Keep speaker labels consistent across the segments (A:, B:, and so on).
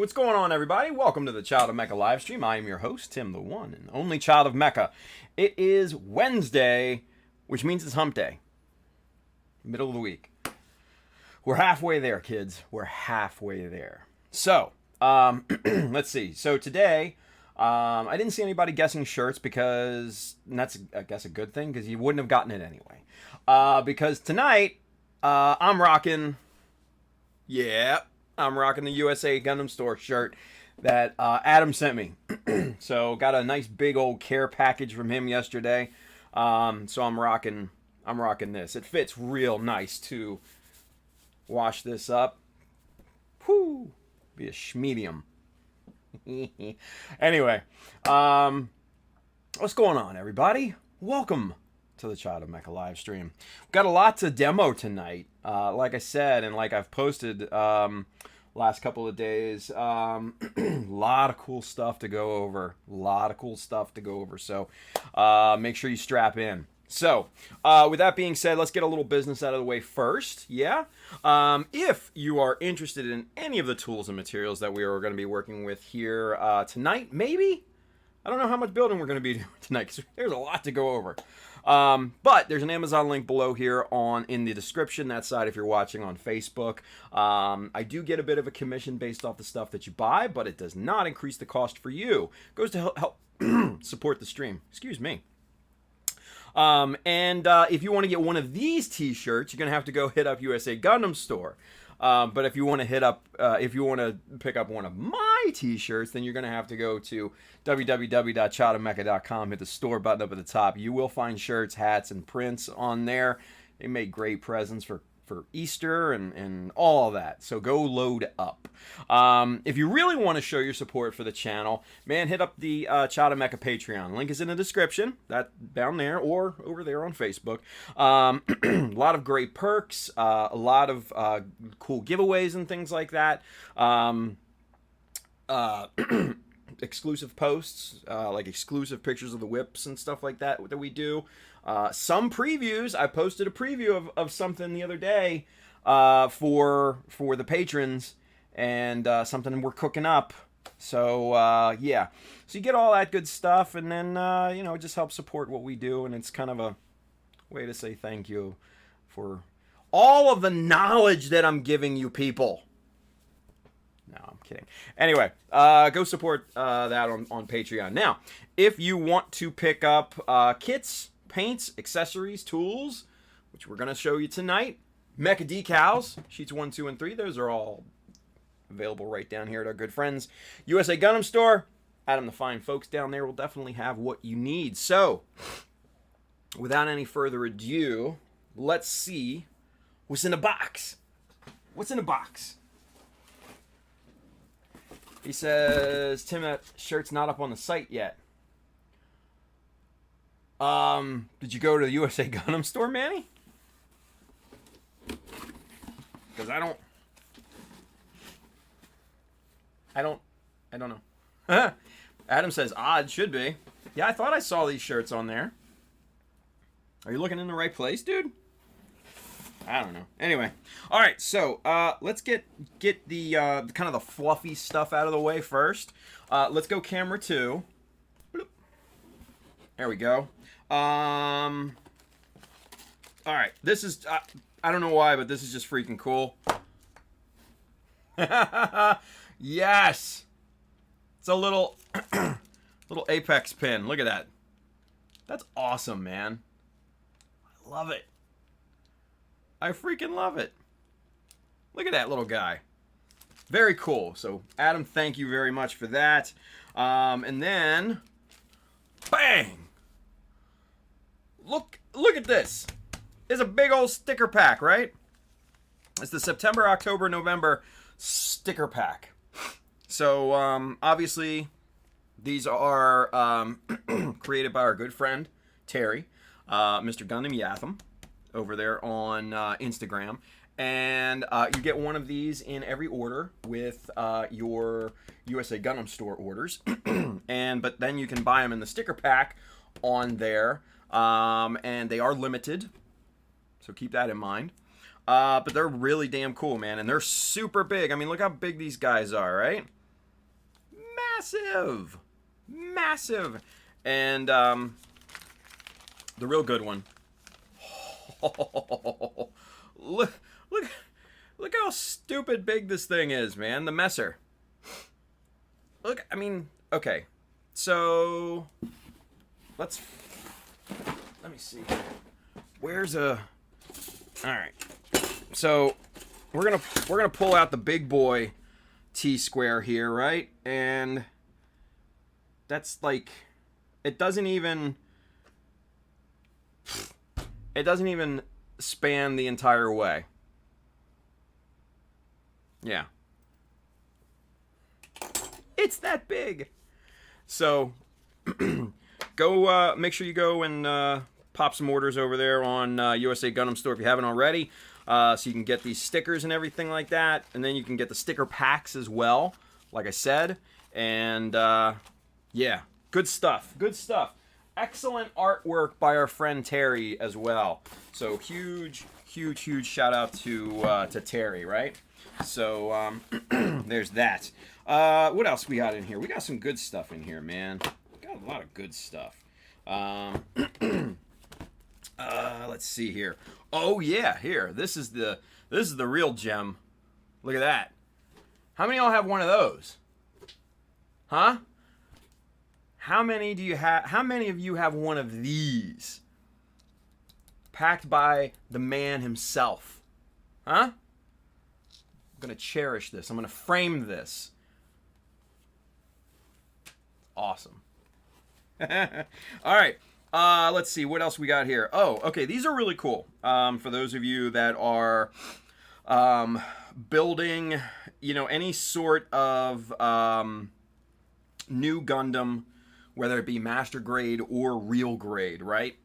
A: what's going on, everybody? Welcome to the Child of Mecha live stream. I am your host, Tim, the one and only Child of Mecha. It is Wednesday, which means it's hump day. Middle of the week. We're halfway there, kids. We're halfway there. So, let's see. So today, I didn't see anybody guessing shirts because, and that's, I guess, a good thing because you wouldn't have gotten it anyway. Because tonight, I'm rocking the USA Gundam Store shirt that Adam sent me. So got a nice big old care package from him yesterday. So I'm rocking this. It fits real nice too. Wash this up. Whoo! Be a schmedium. Anyway, what's going on, everybody? Welcome to the Child of Mecha live stream. We've got a lot to demo tonight. Like I said, and like I've posted last couple of days, lot of cool stuff to go over. So make sure you strap in. So, with that being said, let's get a little business out of the way first, yeah? If you are interested in any of the tools and materials that we are going to be working with here tonight, maybe? I don't know how much building we're going to be doing tonight, because there's a lot to go over. But there's an Amazon link below here in the description, that side if you're watching on Facebook. I do get a bit of a commission based off the stuff that you buy, but it does not increase the cost for you. It goes to help support the stream. Excuse me. If you want to get one of these t-shirts, you're going to have to go hit up USA Gundam Store. But if you want to pick up one of my t-shirts, then you're going to have to go to www.childofmecha.com, hit the store button up at the top. You will find shirts, hats, and prints on there. They make great presents for Easter and all of that. So go load up. If you really want to show your support for the channel, man, hit up the Child of Mecha Patreon. Link is in the description. That down there or over there on Facebook. A lot of great perks, a lot of cool giveaways and things like that. Exclusive posts, like exclusive pictures of the whips and stuff like that we do. Some previews. I posted a preview of something the other day for the patrons, and something we're cooking up. So yeah, so you get all that good stuff, and then it just helps support what we do, and it's kind of a way to say thank you for all of the knowledge that I'm giving you people. No, I'm kidding. Anyway, go support that on Patreon. Now, if you want to pick up kits, paints, accessories, tools, which we're going to show you tonight, Mecha Decals, sheets 1, 2, and 3, those are all available right down here at our good friends USA Gundam Store. Adam, the fine folks down there will definitely have what you need. So, without any further ado, let's see what's in the box. What's in the box? He says, Tim, that shirt's not up on the site yet. Did you go to the USA Gundam Store, Manny? Because I don't know. Adam says, odd, should be. Yeah, I thought I saw these shirts on there. Are you looking in the right place, dude? I don't know. Anyway, all right. So let's get the kind of the fluffy stuff out of the way first. Let's go camera 2. Bloop. There we go. All right. This is I don't know why, but this is just freaking cool. Yes. It's a little little Apex pin. Look at that. That's awesome, man. I love it. I freaking love it. Look at that little guy. Very cool. So, Adam, thank you very much for that. And then, bang! Look at this. It's a big old sticker pack, right? It's the September, October, November sticker pack. So, obviously, these are created by our good friend, Terry, Mr. Gundam Yatham, over there on Instagram, and you get one of these in every order with your USA Gundam Store orders, but then you can buy them in the sticker pack on there, and they are limited, so keep that in mind. But they're really damn cool, man, and they're super big. I mean, look how big these guys are, right? massive, massive, and the real good one. Oh, look how stupid big this thing is, man. The messer. Look, I mean, okay. So let me see. Where's a? All right. So we're gonna pull out the big boy T-square here, right? And that's like, it doesn't even span the entire way. Yeah. It's that big. So go make sure you go and pop some orders over there on USA Gundam Store if you haven't already. So you can get these stickers and everything like that. And then you can get the sticker packs as well, like I said. And yeah, good stuff. Good stuff. Excellent artwork by our friend Terry as well. So huge shout out to Terry, right? So there's that. What else we got in here? We got some good stuff in here, man. Got a lot of good stuff. Let's see here. Oh yeah, here. This is the real gem. Look at that. How many of y'all have one of those? Huh? How many do you have? How many of you have one of these? Packed by the man himself. Huh? I'm gonna cherish this. I'm gonna frame this. Awesome. All right. Let's see what else we got here. Oh, okay. These are really cool. For those of you that are building, any sort of new Gundam, whether it be master grade or real grade, right?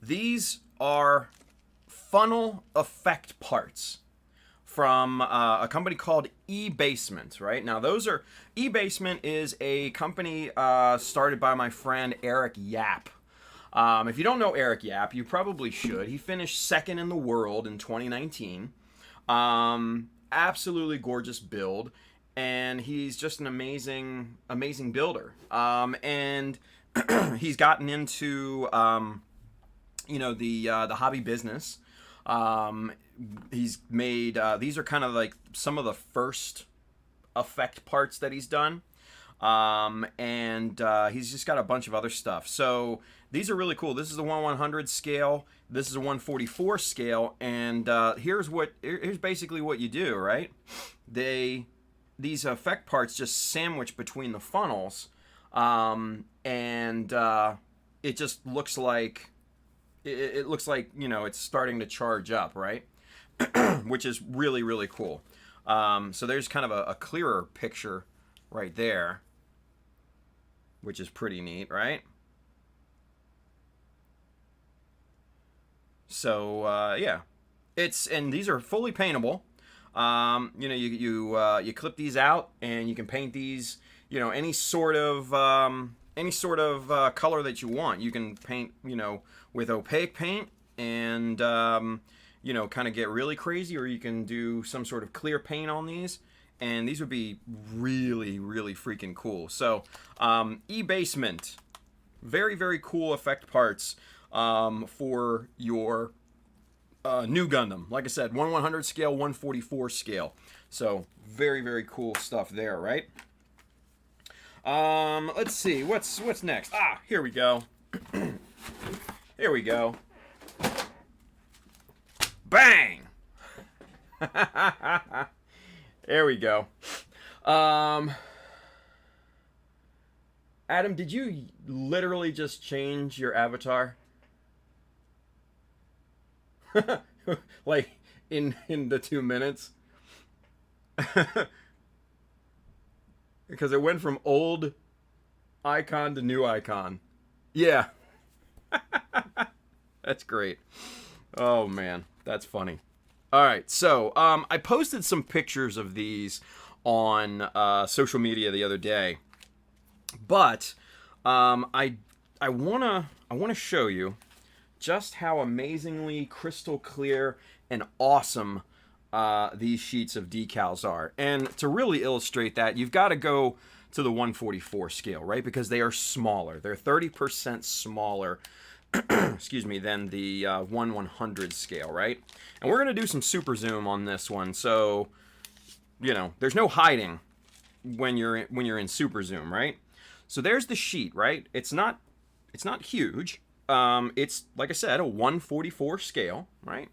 A: These are funnel effect parts from a company called eBasement, right? Now, eBasement is a company started by my friend Eric Yap. If you don't know Eric Yap, you probably should. He finished second in the world in 2019. Absolutely gorgeous build. And he's just an amazing builder. And he's gotten into, the hobby business. He's made, these are kind of like some of the first effect parts that he's done. And he's just got a bunch of other stuff. So these are really cool. This is a 1/100 scale. This is a 1/44 scale. And here's basically what you do, right? These effect parts just sandwich between the funnels, and it just looks like it looks like it's starting to charge up, right? Which is really, really cool. So there's kind of a clearer picture right there, which is pretty neat, right? So yeah, and these are fully paintable. You clip these out and you can paint these, any sort of color that you want. You can paint, with opaque paint and, kind of get really crazy, or you can do some sort of clear paint on these. And these would be really, really freaking cool. So, eBasement, very, very cool effect parts, for your new Gundam. Like I said, 1/100 scale, 1/44 scale. So very, very cool stuff there, right? Let's see, what's next? Here we go. Here we go. Bang! There we go. Adam, did you literally just change your avatar? Like in the 2 minutes? Because it went from old icon to new icon. Yeah. That's great. Oh man, that's funny. All right, so I posted some pictures of these on social media the other day, but I wanna show you just how amazingly crystal clear and awesome these sheets of decals are. And to really illustrate that, you've got to go to the 144 scale, right? Because they are smaller. They're 30% smaller, excuse me, than the 1/100 scale, right? And we're going to do some super zoom on this one. So, you know, there's no hiding when you're in super zoom, right? So there's the sheet, right? It's not huge. It's, like I said, a 144 scale, right?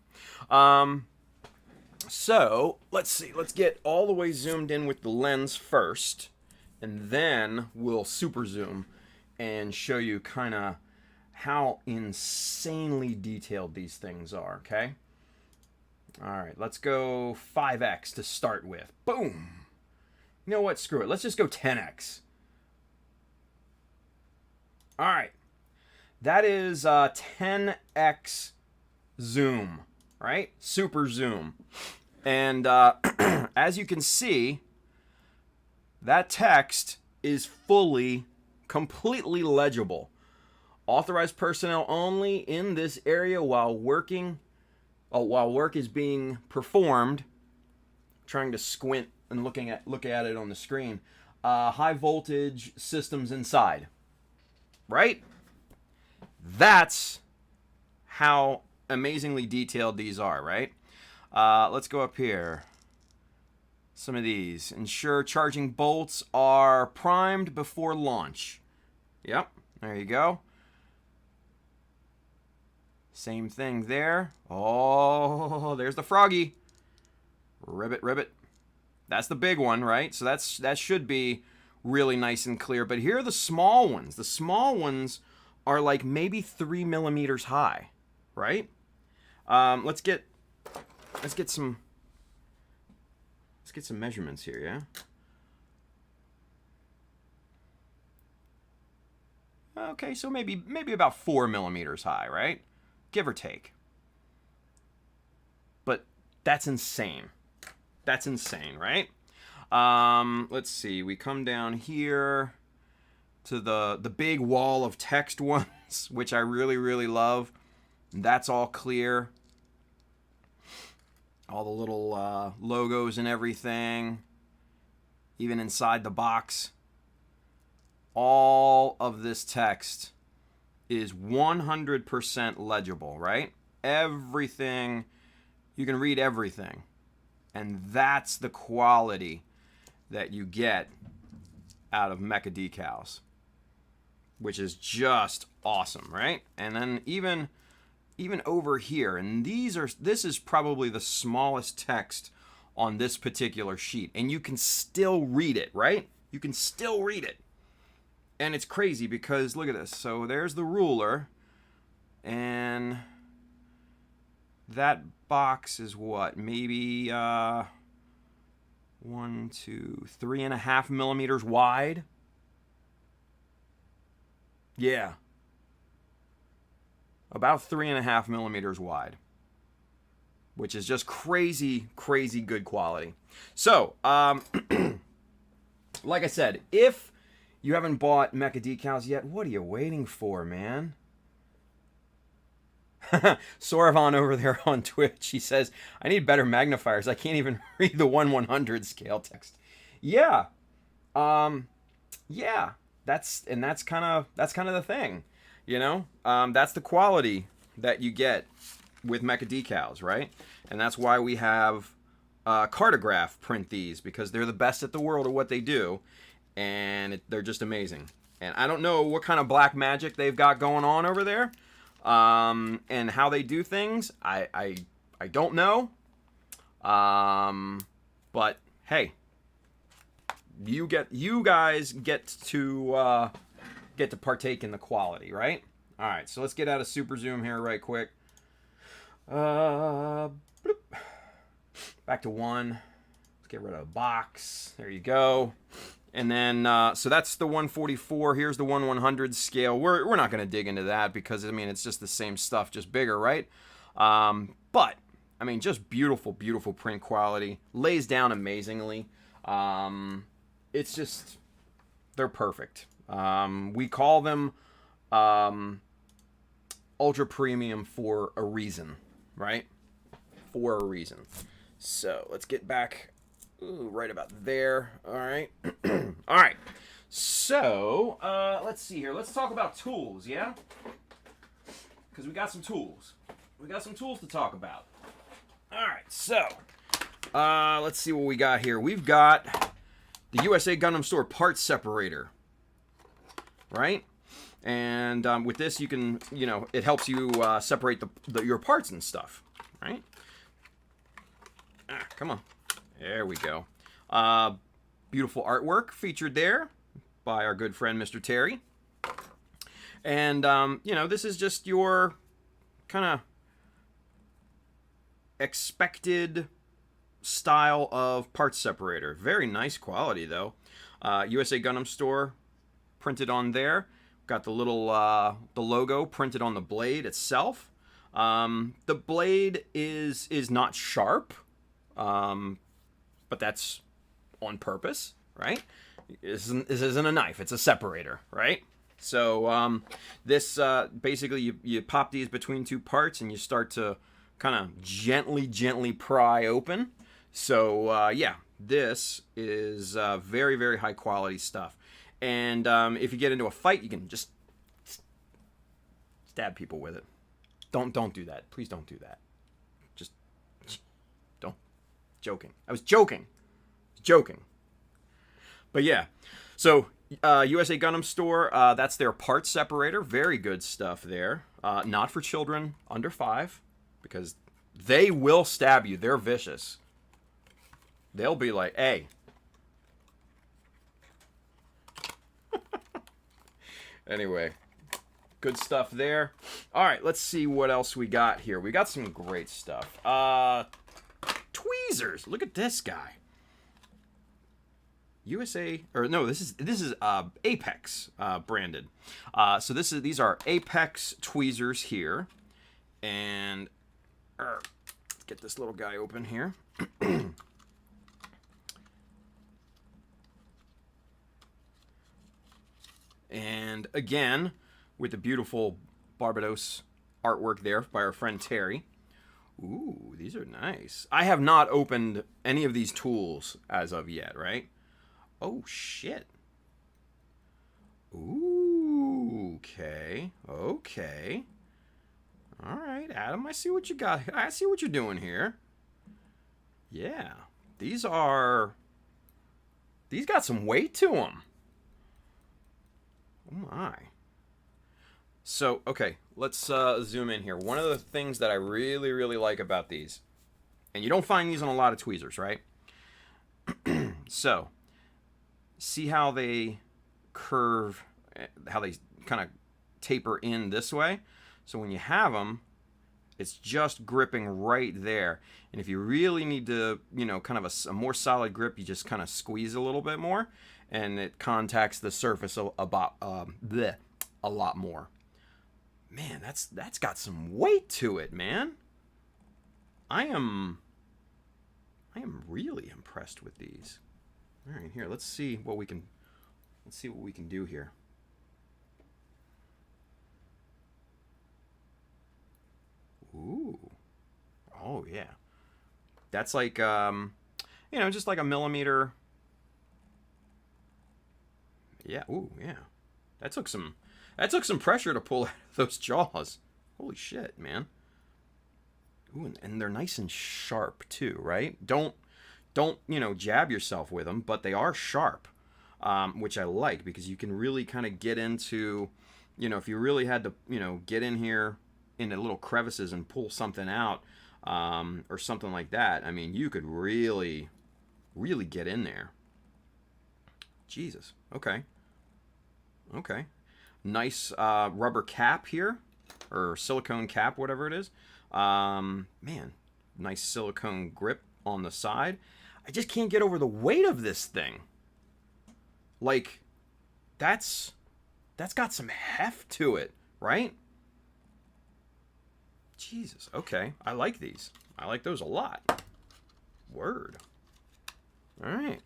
A: So let's see. Let's get all the way zoomed in with the lens first, and then we'll super zoom and show you kind of how insanely detailed these things are, okay? All right, let's go 5x to start with. Boom. You know what? Screw it. Let's just go 10x. All right. That is 10x zoom, right? Super zoom. And as you can see, that text is fully, completely legible. Authorized personnel only in this area while work is being performed. Trying to squint and look at it on the screen. High voltage systems inside. Right? That's how amazingly detailed these are, right? Let's go up here. Some of these. Ensure charging bolts are primed before launch. Yep, there you go. Same thing there. Oh, there's the froggy. Ribbit, ribbit. That's the big one, right? So that should be really nice and clear. But here are the small ones. The small ones are like maybe 3 millimeters high, right? Let's get some measurements here, yeah? Okay, so maybe about 4 millimeters high, right? Give or take. But that's insane. That's insane, right? Let's see. We come down here to the big wall of text ones, which I really, really love. That's all clear. All the little logos and everything. Even inside the box. All of this text is 100% legible, right? Everything, you can read everything. And that's the quality that you get out of Mecha Decals, which is just awesome, right? And then even over here, and this is probably the smallest text on this particular sheet, and you can still read it, right? You can still read it. And it's crazy because look at this. So there's the ruler, and that box is what? Maybe 1, 2, 3.5 millimeters wide. Yeah. About 3.5 millimeters wide. Which is just crazy, crazy good quality. So, like I said, if you haven't bought Mecha Decals yet, what are you waiting for, man? Soravon over there on Twitch, he says, I need better magnifiers. I can't even read the 1/100 scale text. Yeah. Yeah. That's kind of the thing. You know? That's the quality that you get with Mecha Decals, right? And that's why we have Cartograph print these, because they're the best at the world at what they do. And they're just amazing. And I don't know what kind of black magic they've got going on over there, and how they do things. I don't know. But hey, you guys get to partake in the quality, right? All right, so let's get out of super zoom here right quick. Bloop. Back to 1. Let's get rid of the box. There you go. And then, so that's the 144. Here's the 1/100 scale. We're not going to dig into that because, I mean, it's just the same stuff, just bigger, right? But, I mean, just beautiful, beautiful print quality. Lays down amazingly. It's just, they're perfect. We call them ultra premium for a reason, right? For a reason. So, let's get back. Ooh, right about there. All right. All right. So, let's see here. Let's talk about tools, yeah? Because we got some tools. We got some tools to talk about. All right, so, let's see what we got here. We've got the USA Gundam Store parts separator, right? And with this, you can, it helps you separate your parts and stuff, right? Come on. There we go. Beautiful artwork featured there by our good friend, Mr. Terry. And, this is just your kind of expected style of parts separator. Very nice quality, though. USA Gundam Store printed on there. Got the little the logo printed on the blade itself. The blade is not sharp, but that's on purpose, right? This isn't a knife; it's a separator, right? So this basically you pop these between two parts and you start to kind of gently pry open. So yeah, this is very, very high quality stuff. And if you get into a fight, you can just stab people with it. Don't do that. Please don't do that. Just don't. Joking. I was joking. But yeah. So USA Gundam Store, that's their parts separator. Very good stuff there. Not for children under 5, because they will stab you. They're vicious. They'll be like, hey. Anyway, good stuff there. All right, let's see what else we got here. We got some great stuff. Tweezers. Look at this guy. USA, or no, this is Apex branded. So these are Apex tweezers here, and let's get this little guy open here. And again, with the beautiful Barbados artwork there by our friend Terry. Ooh, these are nice. I have not opened any of these tools as of yet, right? Oh, shit. Ooh, okay. All right, Adam, I see what you got. I see what you're doing here. Yeah, these got some weight to them. Oh my. So, okay, let's zoom in here. One of the things that I really, really like about these, and you don't find these on a lot of tweezers, right? So, see how they curve, how they kind of taper in this way? So when you have them, it's just gripping right there. And if you really need to, kind of a more solid grip, you just kind of squeeze a little bit more, and it contacts the surface a lot more. Man, that's got some weight to it, man. I am really impressed with these. All right, here, let's see what we can do here. Ooh. Oh yeah. That's like just like a millimeter. Yeah, ooh, yeah. That took some pressure to pull out of those jaws. Holy shit, man. Ooh, and they're nice and sharp too, right? Don't jab yourself with them, but they are sharp, which I like, because you can really kind of get into, if you really had to, get in here in the little crevices and pull something out, or something like that. I mean, you could really, really get in there. Jesus. Okay. Nice rubber cap here, or silicone cap, whatever it is. Man, nice silicone grip on the side. I just can't get over the weight of this thing. Like, that's got some heft to it, right? Jesus, okay. I like these. I like those a lot. Word. All right,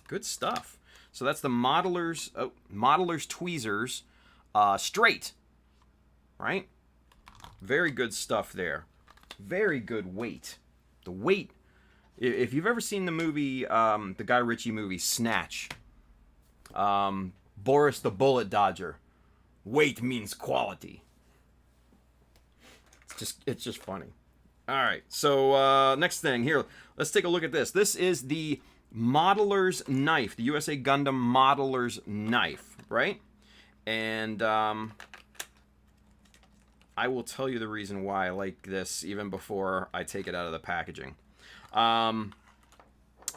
A: good stuff. So that's the Modeler's Tweezers straight, right? Very good stuff there. Very good weight. The weight, if you've ever seen the movie, the Guy Ritchie movie Snatch, Boris the Bullet Dodger. Weight means quality. It's just funny. All right, so next thing here, let's take a look at this. This is the Modeler's Knife, the USA Gundam Modeler's Knife, right? And I will tell you the reason why I like this even before I take it out of the packaging.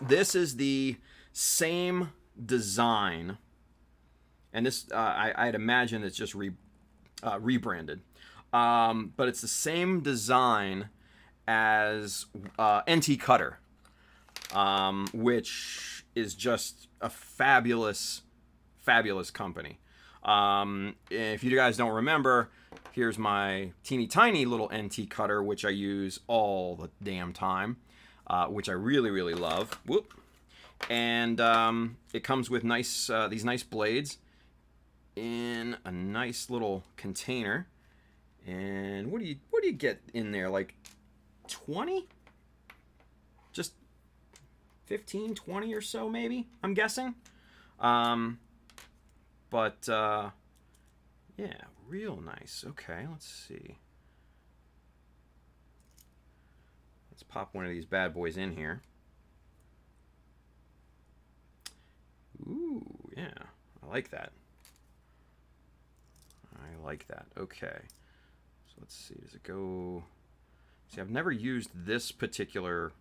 A: This is the same design, and this I'd imagine it's just rebranded, but it's the same design as NT Cutter, which is just a fabulous company. If you guys don't remember, here's my teeny tiny little NT Cutter, which I use all the damn time, which I really love. Whoop. And it comes with these nice blades in a nice little container. And what do you get in there? Like 20? Just 15, 20 or so, maybe, I'm guessing. But yeah, real nice. Okay, let's see. Let's pop one of these bad boys in here. Ooh, yeah, I like that. I like that. Okay. So let's see, does it go... See, I've never used this particular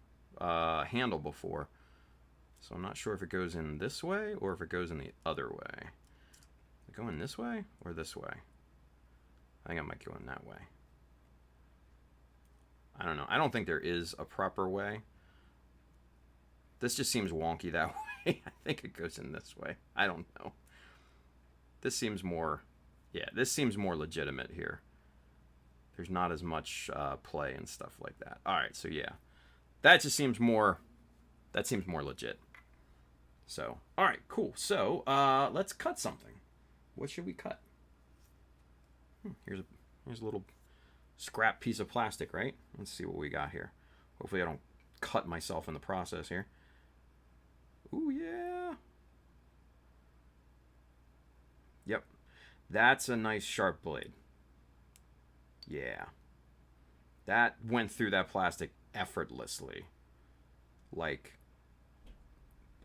A: handle before, so I'm not sure if it goes in this way or if it goes in the other way. Is it going this way or this way? I think I might go in that way. I don't know. I don't think there is a proper way. This just seems wonky that way. I think it goes in this way. I don't know. This seems more... Yeah, this seems more legitimate here. There's not as much play and stuff like that. All right, so yeah, that just seems more. That seems more legit. So, all right, cool. So, let's cut something. What should we cut? Here's a little scrap piece of plastic, right? Let's see what we got here. Hopefully, I don't cut myself in the process here. Ooh, yeah. Yep, that's a nice sharp blade. Yeah, that went through that plastic effortlessly. Like,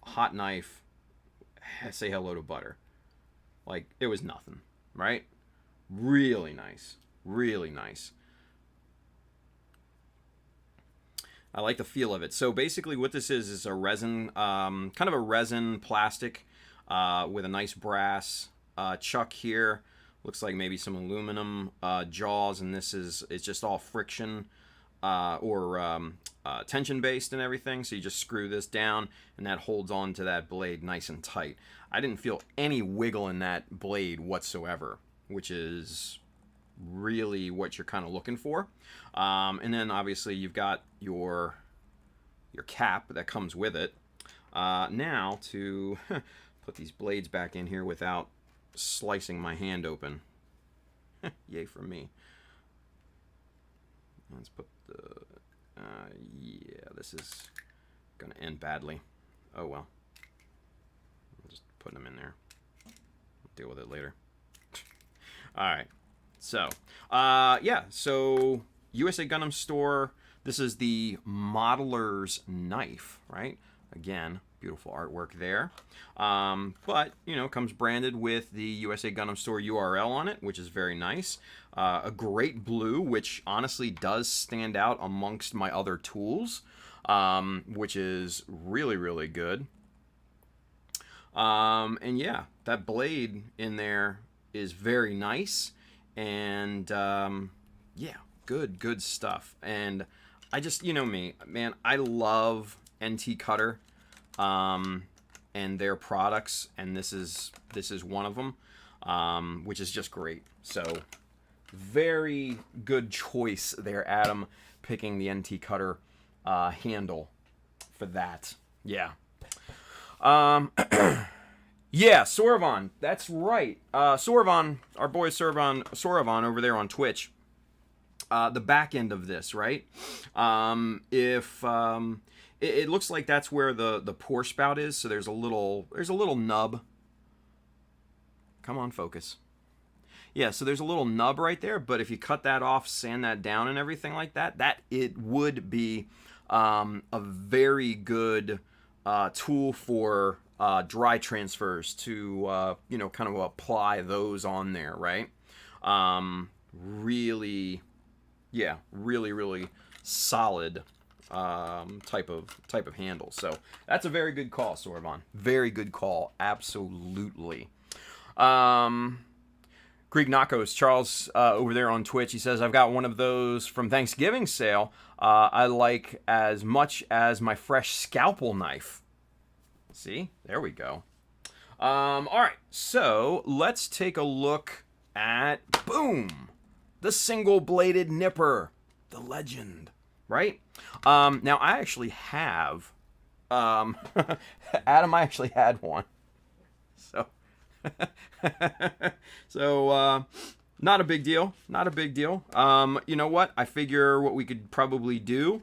A: hot knife, say hello to butter. Like, it was nothing, right? Really nice. Really nice. I like the feel of it. So basically what this is a resin, kind of a resin plastic with a nice brass chuck here. Looks like maybe some aluminum jaws, and this is just all friction or tension based and everything. So you just screw this down, and that holds on to that blade nice and tight. I didn't feel any wiggle in that blade whatsoever, which is really what you're kind of looking for. And then obviously you've got your cap that comes with it. Now to put these blades back in here without slicing my hand open. Yay for me. Let's put the yeah, this is gonna end badly. Oh well, I'm just putting them in there. I'll deal with it later. All right, so yeah, so USA Gundam Store, this is the Modeler's Knife, right? Again, beautiful artwork there. But, you know, comes branded with the USA Gundam Store URL on it, which is very nice. A great blue, which honestly does stand out amongst my other tools, which is really good. And yeah, that blade in there is very nice. And yeah, good stuff. And I just, you know me, man, I love NT Cutter and their products, and this is one of them, which is just great. So very good choice there, Adam, picking the NT Cutter handle for that. Yeah. Yeah, Soravan, that's right. Soravan, our boy Soravan over there on Twitch. The back end of this, right? It looks like that's where the pour spout is. So there's a little nub Come on, focus. Yeah, so there's a little nub right there, but if you cut that off, sand that down and everything like that, it would be a very good tool for dry transfers to, you know, kind of apply those on there, right? Really, yeah, really solid type of handle. So that's a very good call, Sorvon. Very good call, absolutely. Greek Knockos, Charles over there on Twitch, he says, I've got one of those from Thanksgiving sale I like as much as my fresh scalpel knife. See? There we go. All right, so let's take a look at, boom, the single-bladed nipper, the legend, right? Now, I actually have, Adam, I actually had one. So... so, not a big deal. Not a big deal. You know what? I figure what we could probably do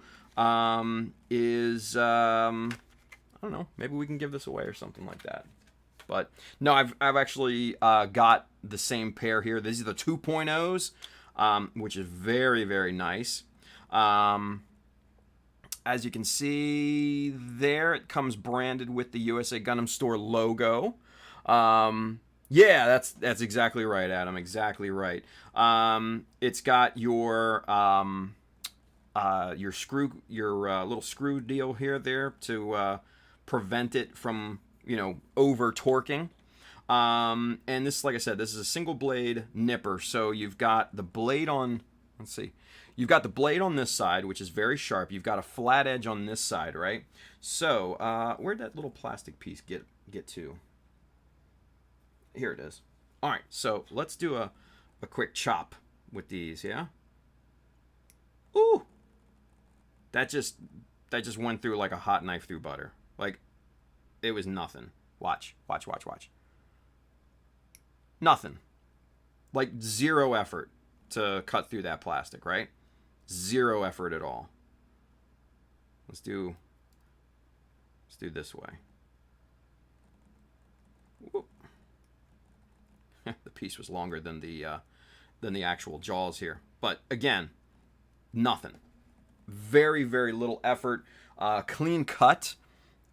A: is, I don't know, maybe we can give this away or something like that. But, no, I've actually got the same pair here. These are the 2.0s, which is very, very nice. As you can see there, it comes branded with the USA Gundam Store logo. Yeah, that's exactly right, Adam. Exactly right. It's got your little screw deal there to prevent it from, you know, over torquing. And this, like I said, this is a single blade nipper. So you've got the blade on. Let's see. You've got the blade on this side, which is very sharp. You've got a flat edge on this side, right? So where'd that little plastic piece get to? Here it is. All right, so let's do a quick chop with these, yeah? Ooh! That just went through like a hot knife through butter. Like, it was nothing. Watch. Nothing. Like, zero effort to cut through that plastic, right? Zero effort at all. Let's do this way. Whoop. The piece was longer than the actual jaws here, but again, nothing. Very little effort. Clean cut,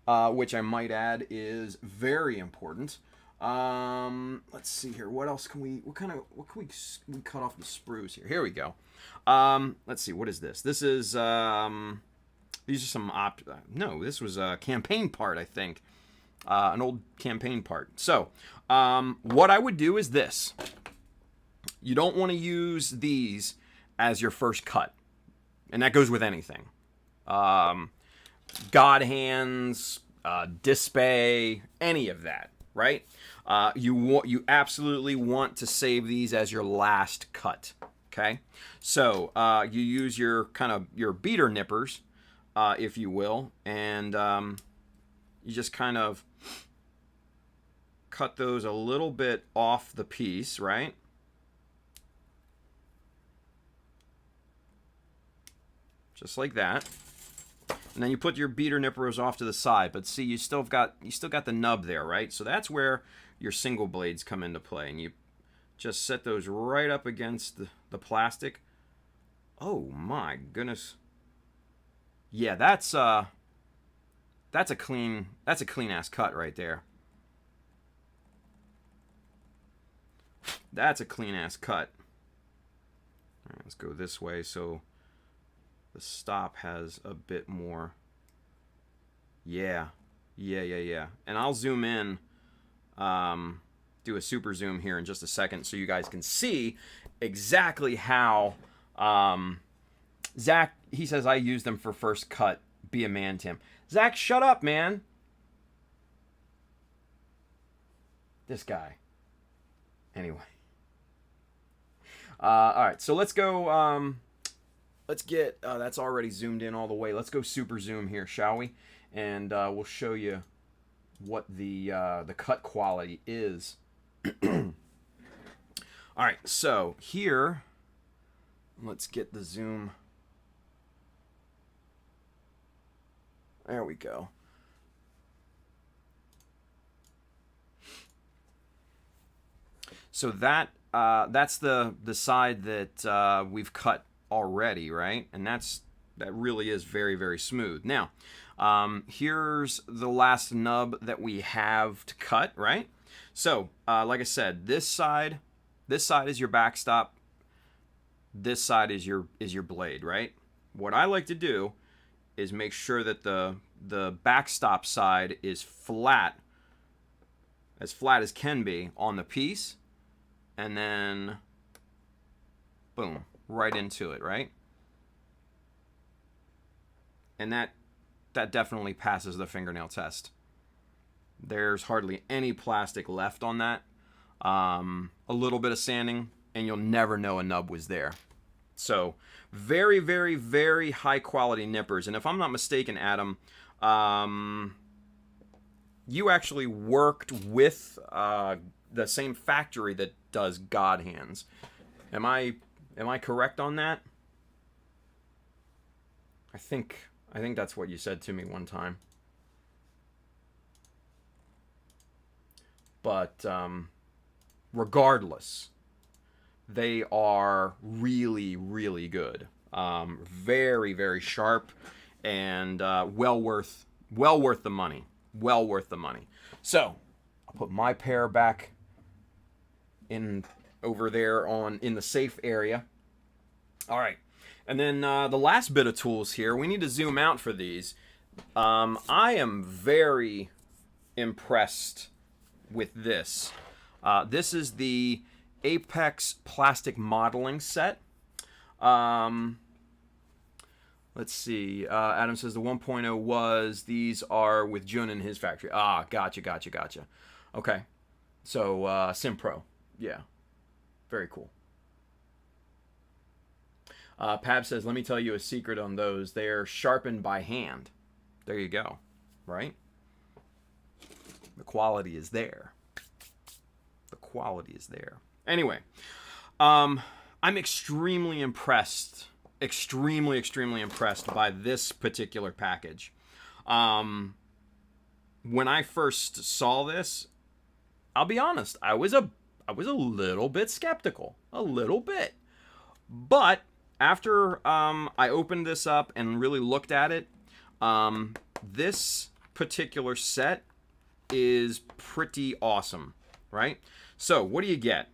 A: which I might add is very important. Let's see here. What else can we? What can we cut off the sprues here? Here we go. Let's see. What is this? This is these are some no. This was a campaign part, I think. An old campaign part. So, what I would do is this. You don't want to use these as your first cut. And that goes with anything. God hands, Dispay, any of that, right? You absolutely want to save these as your last cut, okay? So, you use your your beater nippers, if you will, and you just kind of cut those a little bit off the piece, right? Just like that. And then you put your beater nippers off to the side, but see, you still got the nub there, right? So that's where your single blades come into play, and you just set those right up against the plastic. Oh my goodness. Yeah, that's a clean ass cut right there. That's a clean ass cut. All right, let's go this way so the stop has a bit more. Yeah. And I'll zoom in, do a super zoom here in just a second so you guys can see exactly how Zach, he says, I use them for first cut. Be a man, Tim. Zach, shut up, man. This guy. Anyway. All right, so let's go. Let's get, that's already zoomed in all the way. Let's go super zoom here, shall we? And we'll show you what the cut quality is. All right, so here, let's get the zoom. There we go. So that's the side that we've cut already, right? And that really is very, very smooth. Now, here's the last nub that we have to cut, right? So, like I said, this side is your backstop. This side is your blade, right? What I like to do is make sure that the backstop side is flat as can be on the piece, and then boom, right into it, right? And that definitely passes the fingernail test. There's hardly any plastic left on that. A little bit of sanding, and you'll never know a nub was there. So very, very, very high quality nippers. And if I'm not mistaken, Adam, you actually worked with the same factory that does God Hands. Am I correct on that? I think that's what you said to me one time. But regardless, they are really, really good. Very, very sharp, and well worth the money. Well worth the money. So I'll put my pair back in over there in the safe area. All right. And then the last bit of tools here, we need to zoom out for these. I am very impressed with this. This is the Apex plastic modeling set. Let's see. Adam says the 1.0 was. These are with Jun in his factory. Ah, gotcha. Okay. So, Simpro. Yeah. Very cool. Pab says, let me tell you a secret on those. They're sharpened by hand. There you go. Right? The quality is there. The quality is there. Anyway, I'm extremely impressed. Extremely impressed by this particular package. When I first saw this, I'll be honest, I was a little bit skeptical. A little bit. But after I opened this up and really looked at it, this particular set is pretty awesome, right? So what do you get?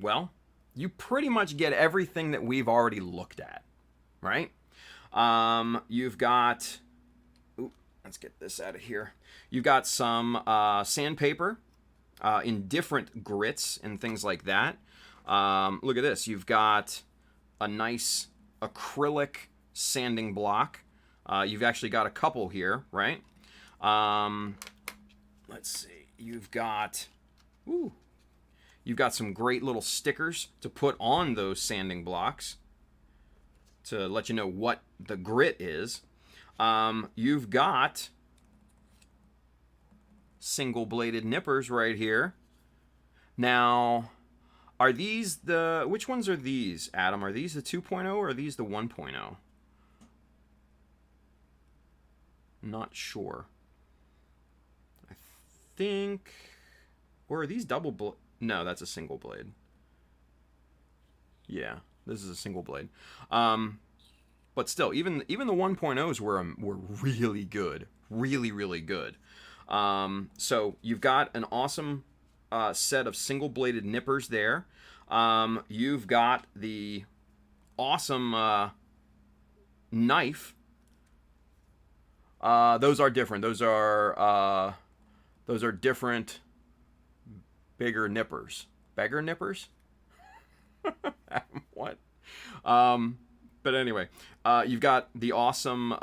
A: Well, you pretty much get everything that we've already looked at, right? You've got, let's get this out of here. You've got some sandpaper in different grits and things like that. Look at this. You've got a nice acrylic sanding block. You've actually got a couple here, right? Let's see. You've got some great little stickers to put on those sanding blocks to let you know what the grit is. You've got single-bladed nippers right here. Now, are these which ones are these, Adam? Are these the 2.0 or are these the 1.0? Not sure. I think, or are these double no, that's a single blade. Yeah, this is a single blade. But still, even the 1.0s were really good. Really good. So you've got an awesome set of single-bladed nippers there. You've got the awesome knife. Those are different. Those are different, bigger nippers. Beggar nippers? What? But anyway, you've got the awesome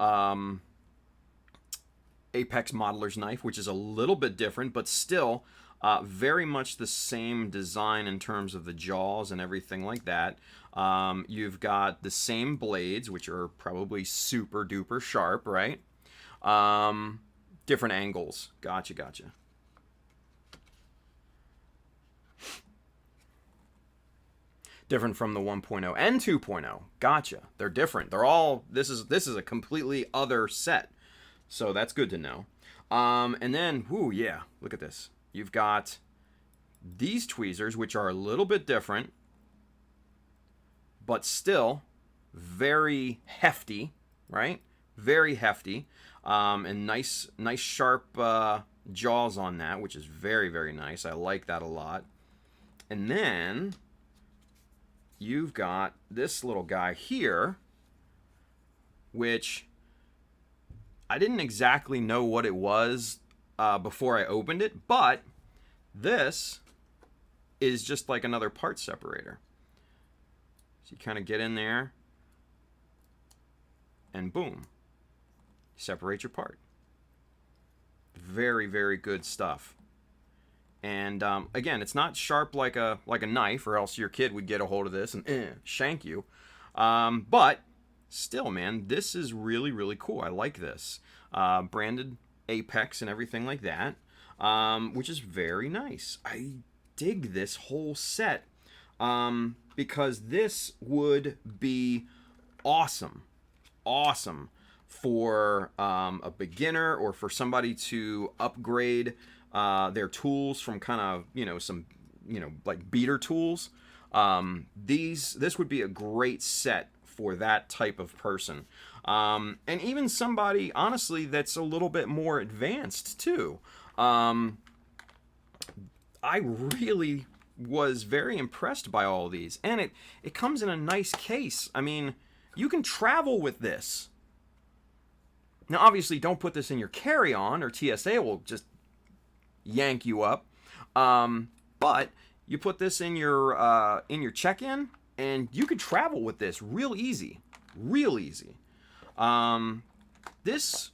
A: Apex Modeler's knife, which is a little bit different, but still very much the same design in terms of the jaws and everything like that. You've got the same blades, which are probably super duper sharp, right? Different angles. Gotcha. Different from the 1.0 and 2.0. Gotcha. They're different. They're all, this is a completely other set. So that's good to know. And then, yeah, look at this. You've got these tweezers, which are a little bit different, but still very hefty, right? Very hefty, and nice sharp jaws on that, which is very, very nice. I like that a lot. And then you've got this little guy here, which I didn't exactly know what it was before I opened it, but this is just like another part separator. So you kind of get in there and boom, separate your part. Very, very good stuff. And again, it's not sharp like a knife, or else your kid would get a hold of this and shank you. But still, man, this is really, really cool. I like this. Branded Apex and everything like that, which is very nice. I dig this whole set because this would be awesome for a beginner, or for somebody to upgrade their tools from kind of, some, like beater tools. This would be a great set for that type of person. And even somebody, honestly, that's a little bit more advanced too. I really was very impressed by all of these. And it comes in a nice case. I mean, you can travel with this. Now, obviously, don't put this in your carry-on, or TSA will just yank you up. But you put this in your check-in, and you could travel with this real easy. Real easy. This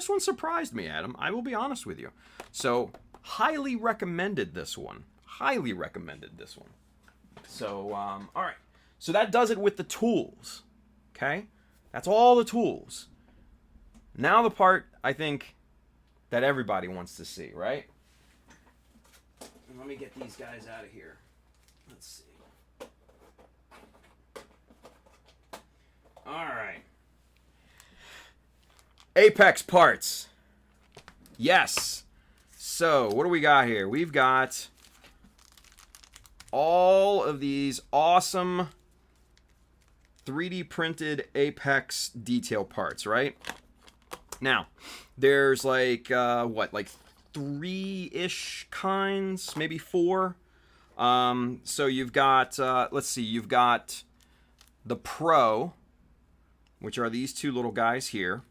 A: one surprised me, Adam. I will be honest with you. So, highly recommended this one. Highly recommended this one. So, all right. So that does it with the tools. Okay? That's all the tools. Now the part, I think, that everybody wants to see, right? Let me get these guys out of here. Let's see. All right. Apex parts. Yes. So, what do we got here? We've got all of these awesome 3D printed Apex detail parts, right? Now, there's like, like 3-ish kinds, maybe 4. So you've got, let's see, you've got the Pro, which are these two little guys here.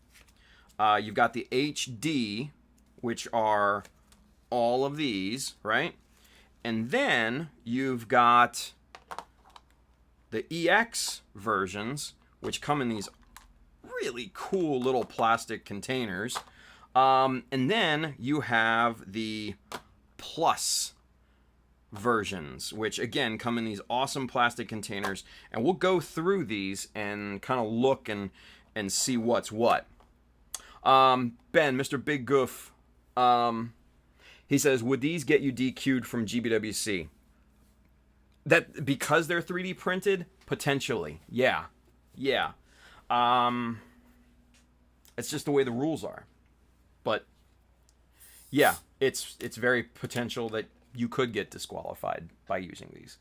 A: You've got the HD, which are all of these, right? And then you've got the EX versions, which come in these really cool little plastic containers. And then you have the Plus versions, which again come in these awesome plastic containers. And we'll go through these and kind of look and see what's what. Ben, Mr. Big Goof, he says, would these get you DQ'd from GBWC? That because they're 3D printed? Potentially. Yeah. Yeah. It's just the way the rules are. But yeah, it's very potential that you could get disqualified by using these.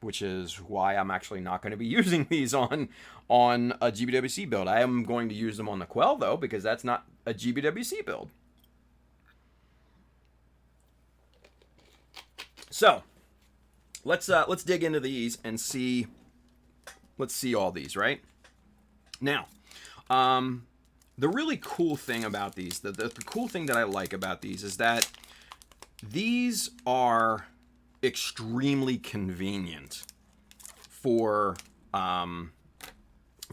A: Which is why I'm actually not going to be using these on a GBWC build. I am going to use them on the Quell though, because that's not a GBWC build. So, let's dig into these and see. Let's see all these, right? Now, the really cool thing about these, the cool thing that I like about these is that these are extremely convenient for a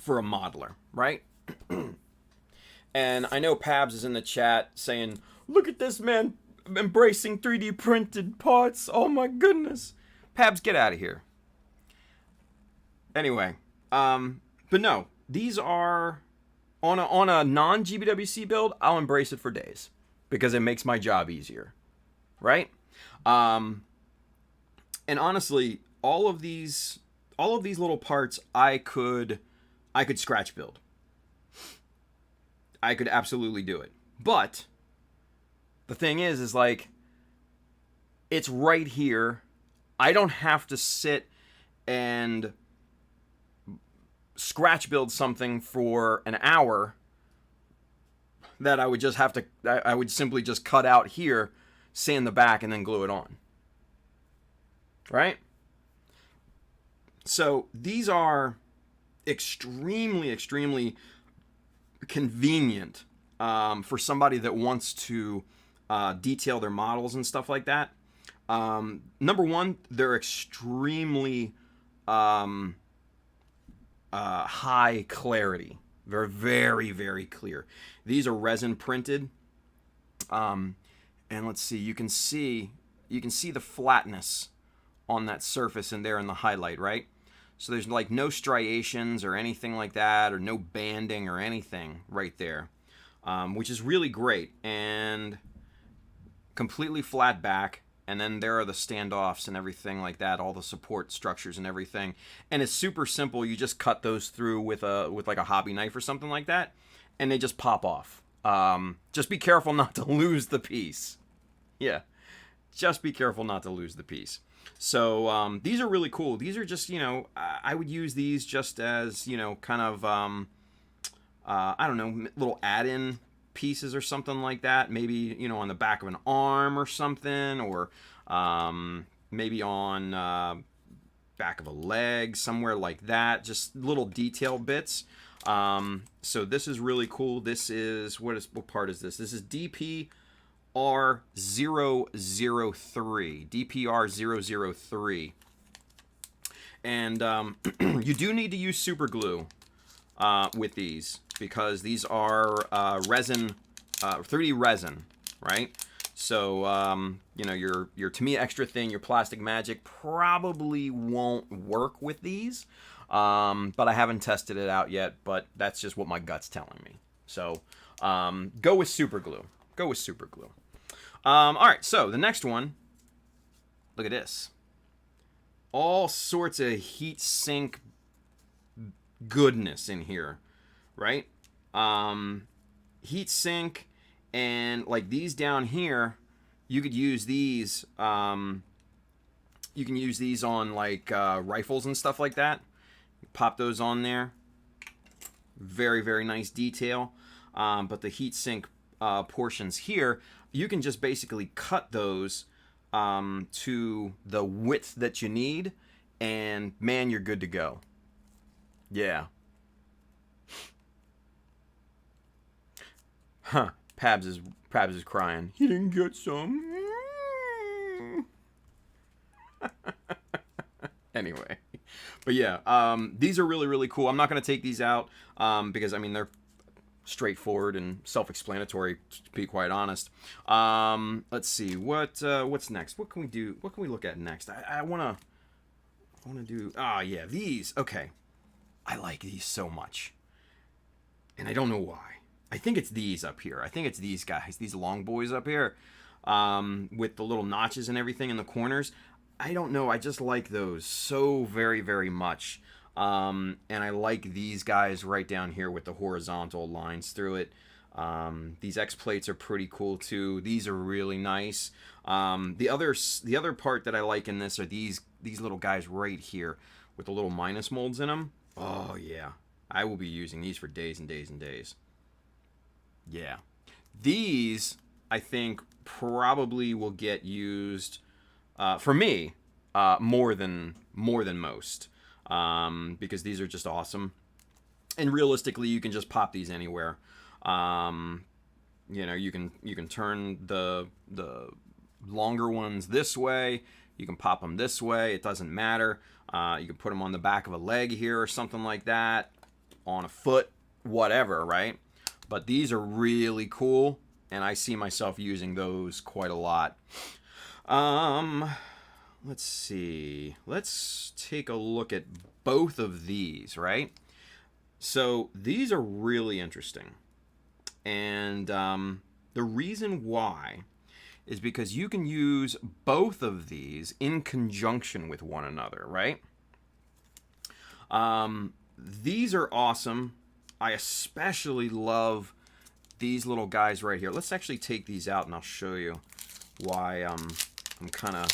A: modeler, right? And I know Pabs is in the chat saying, "Look at this man embracing 3D printed parts. Oh my goodness." Pabs, get out of here. Anyway, but no, these are on a non-GBWC build, I'll embrace it for days because it makes my job easier, right? And honestly, all of these little parts I could scratch build. I could absolutely do it. But the thing is like It's right here. I don't have to sit and scratch build something for an hour that I would just have to, I would simply just cut out here, sand the back, and then glue it on. Right? So these are extremely, extremely convenient for somebody that wants to detail their models and stuff like that. Number one, they're extremely high clarity. They're very, very clear. These are resin printed. And let's see, you can see the flatness on that surface in there in the highlight, right? So there's like no striations or anything like that, or no banding or anything right there, which is really great. And completely flat back. And then there are the standoffs and everything like that, all the support structures and everything. And it's super simple. You just cut those through with like a hobby knife or something like that, and they just pop off. Just be careful not to lose the piece. Yeah, just be careful not to lose the piece. So these are really cool. These are just, I would use these just as, kind of, I don't know, little add-in pieces or something like that. Maybe, on the back of an arm or something, or maybe on back of a leg, somewhere like that. Just little detail bits. So this is really cool. This is, what part is this? This is DPR003. DPR003. And you do need to use super glue with these, because these are resin, 3D resin, right? So, your Tamiya Extra Thin, your Plastic Magic probably won't work with these. But I haven't tested it out yet, but that's just what my gut's telling me. So, go with super glue. Go with super glue. All right, so the next one, look at this. All sorts of heat sink goodness in here, right? Heat sink, and like these down here, you could use these. You can use these on like rifles and stuff like that. Pop those on there. Very, very nice detail. But the heat sink portions here, you can just basically cut those to the width that you need, and man, you're good to go. Yeah. Huh. Pabs is crying. He didn't get some. Anyway. But yeah, these are really, really cool. I'm not going to take these out because, I mean, they're straightforward and self-explanatory, to be quite honest. Let's see. What's next? What can we do? What can we look at next? I want to do... yeah, these. Okay. I like these so much. And I don't know why. I think it's these up here. I think it's these guys. These long boys up here. With the little notches and everything in the corners. I don't know. I just like those so very, very much. And I like these guys right down here with the horizontal lines through it. These X plates are pretty cool too. These are really nice. The other part that I like in this are these little guys right here with the little minus molds in them. Oh yeah, I will be using these for days and days and days. Yeah, these I think probably will get used for me more than most. Because these are just awesome, and realistically you can just pop these anywhere. You can turn the longer ones this way, you can pop them this way, it doesn't matter. You can put them on the back of a leg here or something like that, on a foot, whatever, right? But these are really cool, and I see myself using those quite a lot. Let's see. Let's take a look at both of these, right? So these are really interesting. And the reason why is because you can use both of these in conjunction with one another, right? These are awesome. I especially love these little guys right here. Let's actually take these out and I'll show you why I'm kind of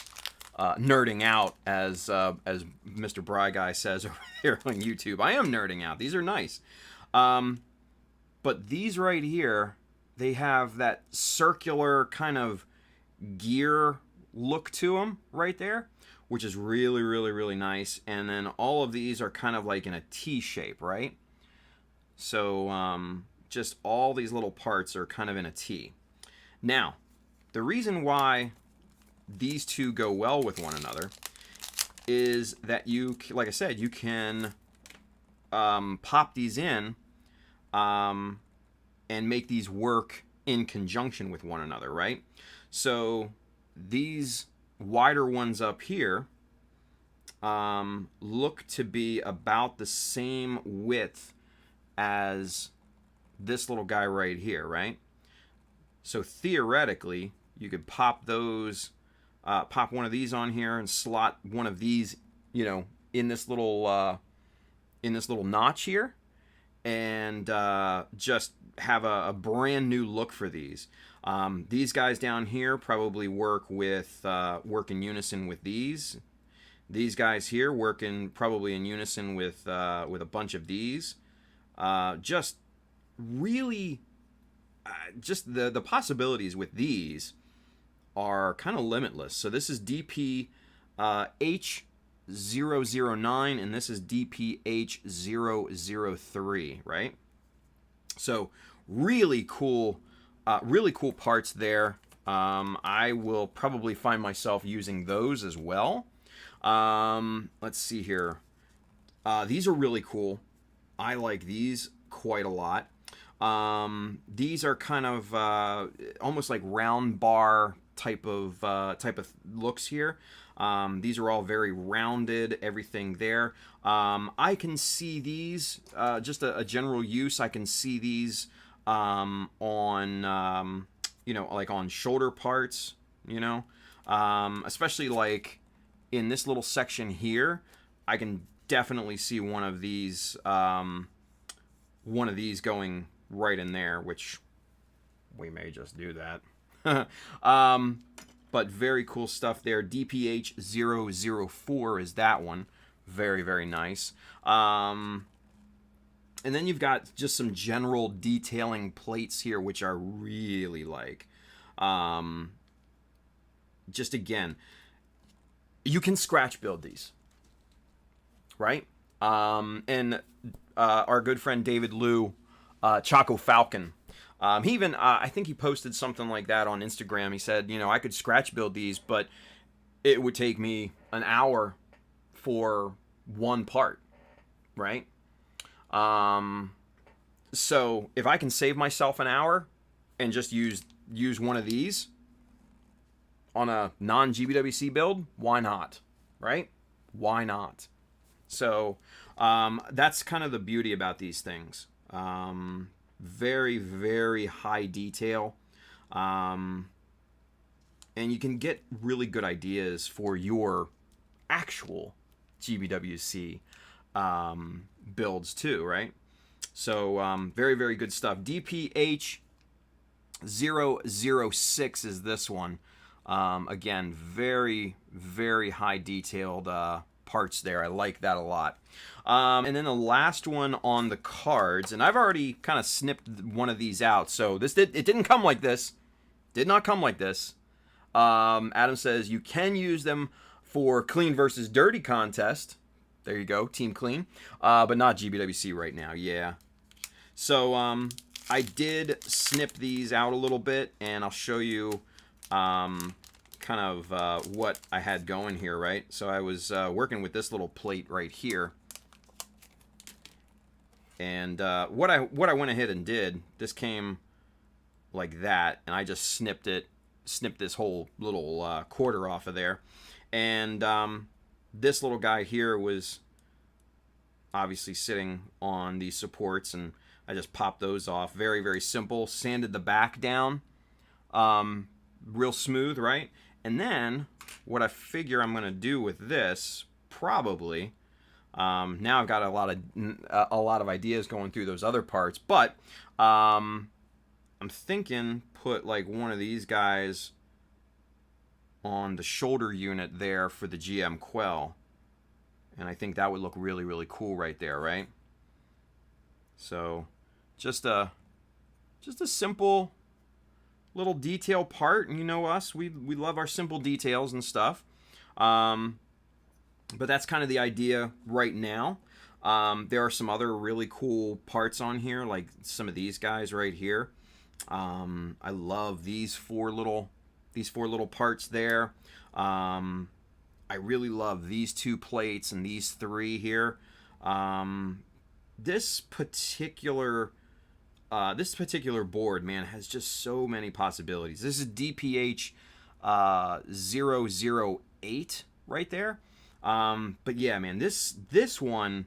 A: nerding out, as Mr. Bry Guy says over here on YouTube. I am nerding out. These are nice. But these right here, they have that circular kind of gear look to them right there, which is really, really, really nice. And then all of these are kind of like in a T shape, right? So just all these little parts are kind of in a T. Now, the reason why these two go well with one another is that you, like I said, you can pop these in and make these work in conjunction with one another, right? So these wider ones up here look to be about the same width as this little guy right here, right? So theoretically, you could pop those, pop one of these on here and slot one of these, you know, in this little notch here, and just have a brand new look for these. These guys down here probably work in unison with these. These guys here probably in unison with a bunch of these. Just really, just the possibilities with these are kind of limitless. So this is DP H009 and this is DP H003, right? So really cool parts there. I will probably find myself using those as well. Let's see here. These are really cool. I like these quite a lot. These are kind of almost like round bar type of looks here. These are all very rounded, everything there. I can see these, just a general use, I can see these on, you know, like on shoulder parts, you know, especially like in this little section here. I can definitely see one of these going right in there, which we may just do that. But very cool stuff there. DPH004 is that one. Very, very nice. And then you've got just some general detailing plates here, which I really like. Just again, you can scratch build these, right? And our good friend David Liu, Choco Falcon, he even, I think he posted something like that on Instagram. He said, you know, I could scratch build these, but it would take me an hour for one part, right? So if I can save myself an hour and just use one of these on a non-GBWC build, why not, right? Why not? So that's kind of the beauty about these things. Very, very high detail. And you can get really good ideas for your actual GBWC builds too, right? So very, very good stuff. DPH006 is this one. Again, very, very high detailed parts there. I like that a lot. And then the last one on the cards, and I've already kind of snipped one of these out. So it didn't come like this. Did not come like this. Adam says you can use them for clean versus dirty contest. There you go, Team Clean. But not GBWC right now. Yeah. So I did snip these out a little bit, and I'll show you kind of what I had going here, right? So I was working with this little plate right here. And what I went ahead and did, this came like that, and I just snipped this whole little quarter off of there. And this little guy here was obviously sitting on these supports, and I just popped those off. Very, very simple. Sanded the back down. Real smooth, right? And then what I figure I'm going to do with this, probably, now I've got a lot of ideas going through those other parts, but I'm thinking put like one of these guys on the shoulder unit there for the GM Quell. And I think that would look really, really cool right there, right? So just a simple little detail part. And you know us, we love our simple details and stuff. But that's kind of the idea right now. There are some other really cool parts on here, like some of these guys right here. I love these four little parts there. I really love these two plates and these three here. This particular board, man, has just so many possibilities. This is DPH 008 right there. But yeah, man, this one's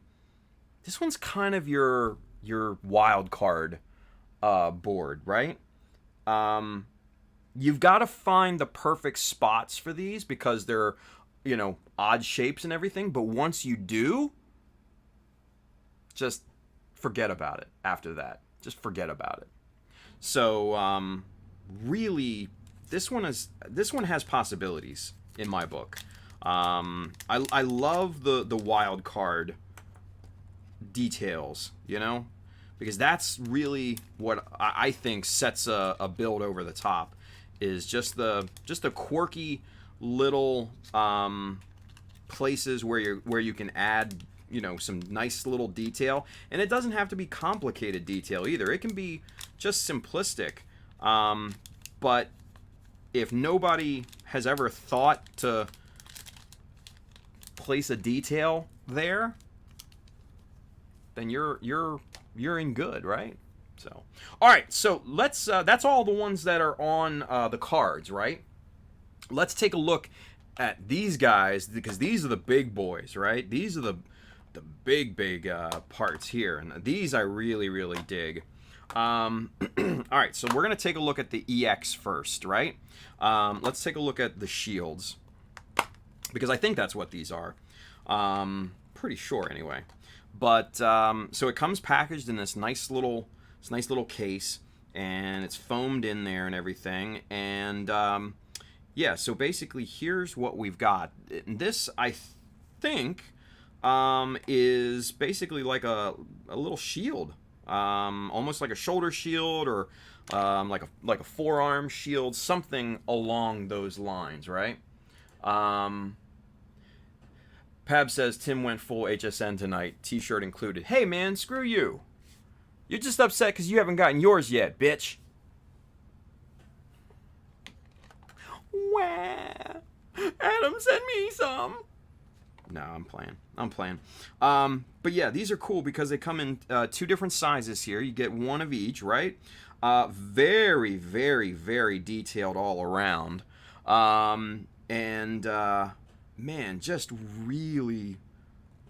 A: kind of your wild card board, right? You've got to find the perfect spots for these because they're, you know, odd shapes and everything. But once you do, just forget about it after that. Just forget about it. So really, this one has possibilities in my book. I love the wild card details, you know, because that's really what I think sets a build over the top, is just the quirky little places where you can add, you know, some nice little detail. And it doesn't have to be complicated detail either. It can be just simplistic. But if nobody has ever thought to place a detail there, then you're in good, right? So, all right, so let's that's all the ones that are on the cards, right? Let's take a look at these guys, because these are the big boys, right? These are the big parts here, and these I really dig. All right, so we're gonna take a look at the EX first, right? Let's take a look at the shields, because I think that's what these are. Pretty sure anyway. But so it comes packaged in this nice little case, and it's foamed in there and everything. And yeah, so basically here's what we've got. This, I think, is basically like a little shield, almost like a shoulder shield, or like a forearm shield, something along those lines, right? Pab says Tim went full HSN tonight, t-shirt included. Hey man, screw you. You're just upset because you haven't gotten yours yet, bitch. Wah. Adam, send me some. No, I'm playing. But yeah, these are cool because they come in two different sizes here. You get one of each, right? Very detailed all around. Man, just really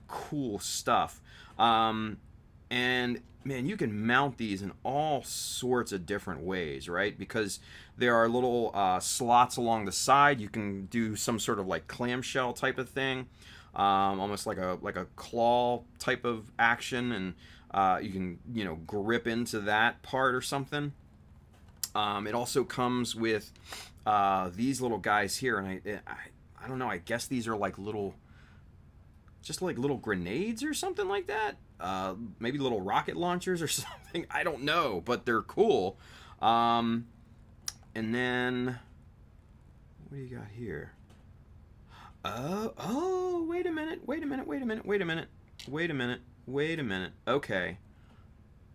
A: cool stuff. And man, you can mount these in all sorts of different ways, right? Because there are little slots along the side. You can do some sort of like clamshell type of thing, almost like a claw type of action, and you can, you know, grip into that part or something. It also comes with these little guys here, and I don't know, I guess these are like little grenades or something like that. Maybe little rocket launchers or something. I don't know, but they're cool. And then, what do you got here? Oh, wait a minute. Okay.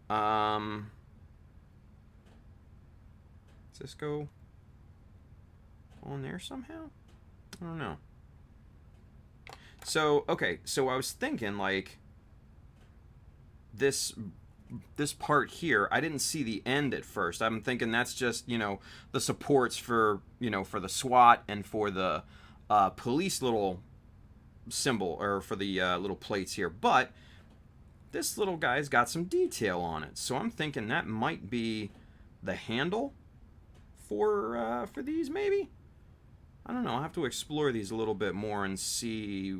A: Does this go on there somehow? I don't know. So, okay, so I was thinking, like, this part here, I didn't see the end at first. I'm thinking that's just, you know, the supports for, you know, for the SWAT and for the police little symbol, or for the little plates here. But this little guy's got some detail on it. So I'm thinking that might be the handle for these, maybe? I don't know. I'll have to explore these a little bit more and see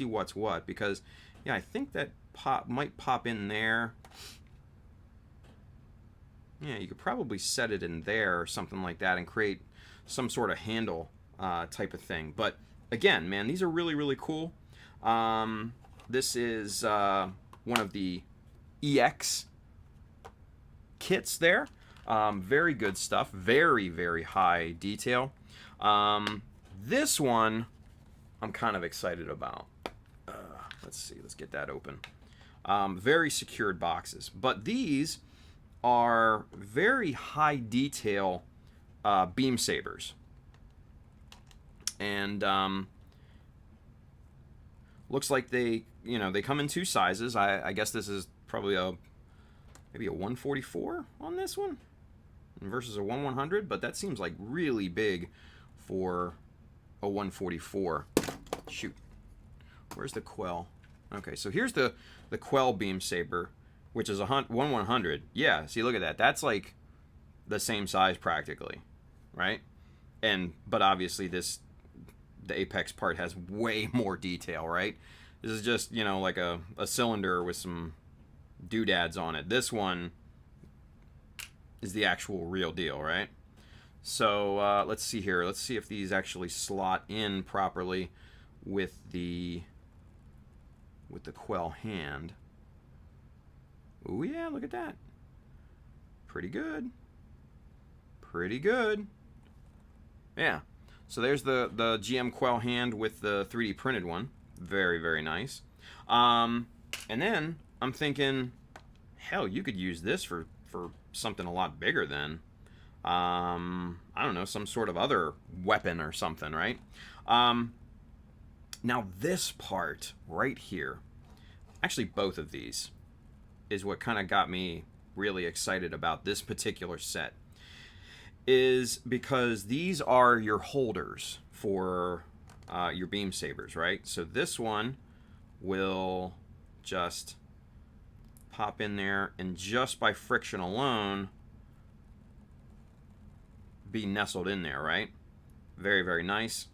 A: what's what, because yeah, I think that might pop in there. Yeah, you could probably set it in there or something like that and create some sort of handle type of thing. But again, man, these are really, really cool. This is one of the EX kits there. Very good stuff. Very, very high detail. This one I'm kind of excited about. Let's see. Let's get that open. Very secured boxes. But these are very high detail beam sabers. And looks like they come in 2 sizes. I guess this is probably maybe a 144 on this one versus a 1/100, but that seems like really big for a 144. Shoot. Where's the Quell? Okay, so here's the Quell beam saber, which is a 1/100. Yeah, see, look at that. That's like the same size practically, right? But obviously the apex part has way more detail, right? This is just, like a cylinder with some doodads on it. This one is the actual real deal, right? So let's see here. Let's see if these actually slot in properly with the Quell hand. Oh yeah, look at that. Pretty good. Pretty good. Yeah. So there's the GM Quell hand with the 3D printed one. Very, very nice. And then I'm thinking, hell, you could use this for something a lot bigger than, I don't know, some sort of other weapon or something, right? Now this part right here, actually both of these, is what kind of got me really excited about this particular set, is because these are your holders for your beam sabers, right? So this one will just pop in there and just by friction alone be nestled in there, right? Very, very nice.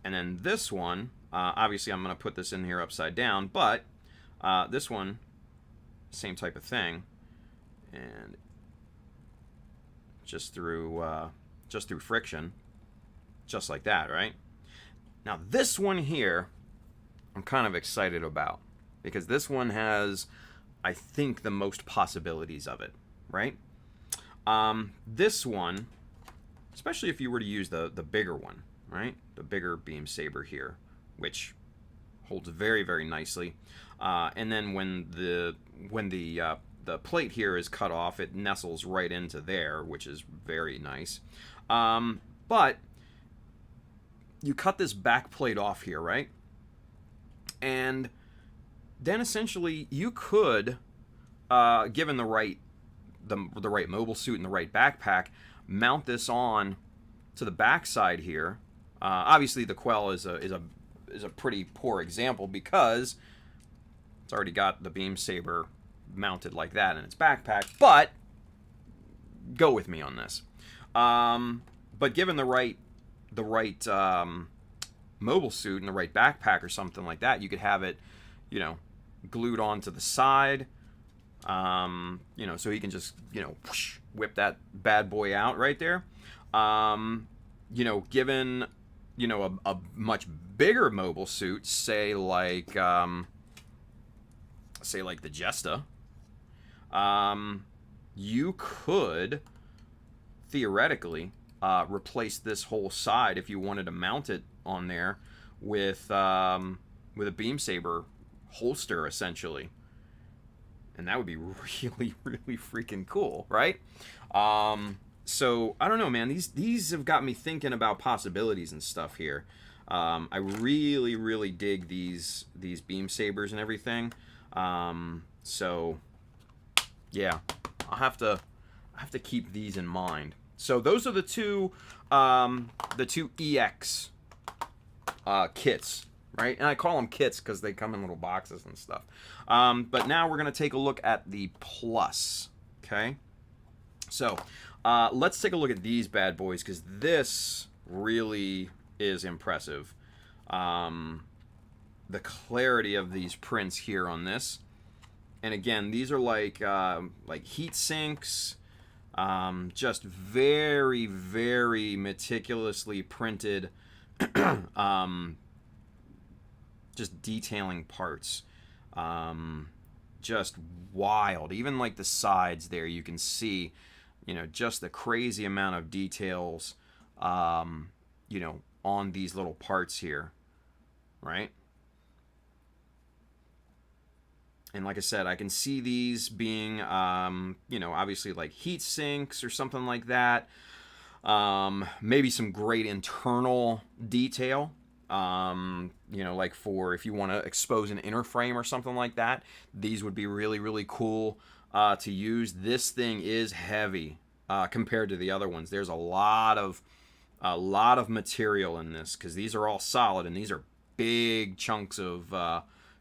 A: And then this one, obviously I'm going to put this in here upside down, but this one, same type of thing, and just through friction, just like that, right? Now this one here, I'm kind of excited about because this one has, I think, the most possibilities of it, right? This one, especially if you were to use the bigger one, right? The bigger beam saber here, which holds very, very nicely. And then when the plate here is cut off, it nestles right into there, which is very nice. But you cut this back plate off here, right? And then essentially you could, given the right mobile suit and the right backpack, mount this on to the back side here. Obviously the Quell is a pretty poor example because it's already got the beam saber mounted like that in its backpack, but go with me on this. But given the right mobile suit and the right backpack or something like that, you could have it, glued onto the side, so he can just, whoosh, whip that bad boy out right there. Given, a much bigger mobile suit, say like the Jesta, you could theoretically replace this whole side if you wanted to mount it on there with a beam saber holster essentially, and that would be really, really freaking cool, right? So I don't know, man. These have got me thinking about possibilities and stuff here. I really, really dig these beam sabers and everything. So yeah, I'll have to keep these in mind. So those are the two EX kits, right? And I call them kits because they come in little boxes and stuff. But now we're gonna take a look at the Plus. Okay, so let's take a look at these bad boys because this really is impressive. The clarity of these prints here on this, and again, these are like heat sinks, just very, very meticulously printed Just detailing parts. Just wild. Even like the sides there, you can see, just the crazy amount of details, on these little parts here, right? And like I said, I can see these being, obviously like heat sinks or something like that. Maybe some great internal detail. Like for if you want to expose an inner frame or something like that, these would be really, really cool to use. This thing is heavy compared to the other ones. There's a lot of material in this because these are all solid and these are big chunks of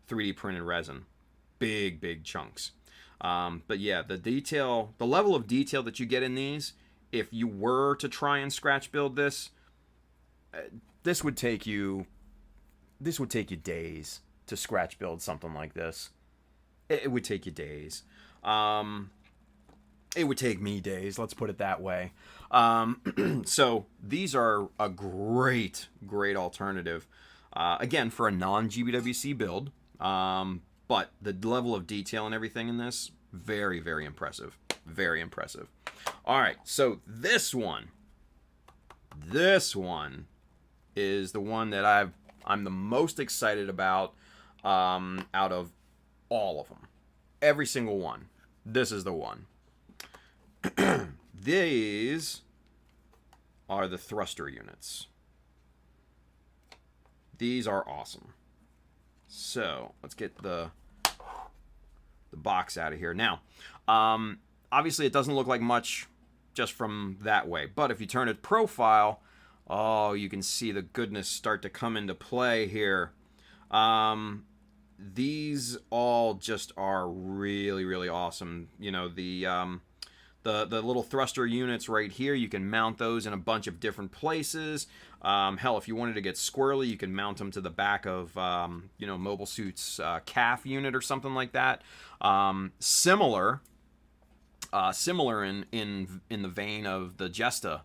A: 3D printed resin. Big chunks. But yeah, the level of detail that you get in these, if you were to try and scratch build this, this would take you days to scratch build something like this. It would take you days. It would take me days, let's put it that way. So these are a great alternative, again, for a non-GBWC build. But the level of detail and everything in this, very, very impressive. Very impressive. All right, so this one is the one that I'm the most excited about out of all of them. Every single one. This is the one. These are the thruster units. These are awesome. So let's get the box out of here. Now, obviously it doesn't look like much just from that way, but if you turn it profile, oh, you can see the goodness start to come into play here. These all just are really, really awesome. The little thruster units right here, you can mount those in a bunch of different places. Hell, if you wanted to get squirrely, you can mount them to the back of, Mobile Suit's calf unit or something like that. Similar in the vein of the Jesta,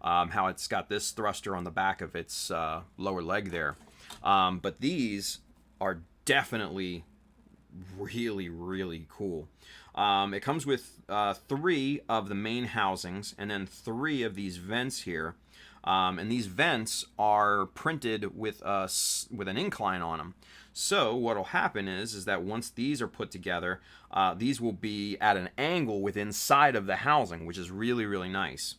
A: how it's got this thruster on the back of its lower leg there. But these are definitely really, really cool. It comes with 3 of the main housings and then 3 of these vents here. And these vents are printed with an incline on them. So what will happen is that once these are put together, these will be at an angle within inside of the housing, which is really, really nice.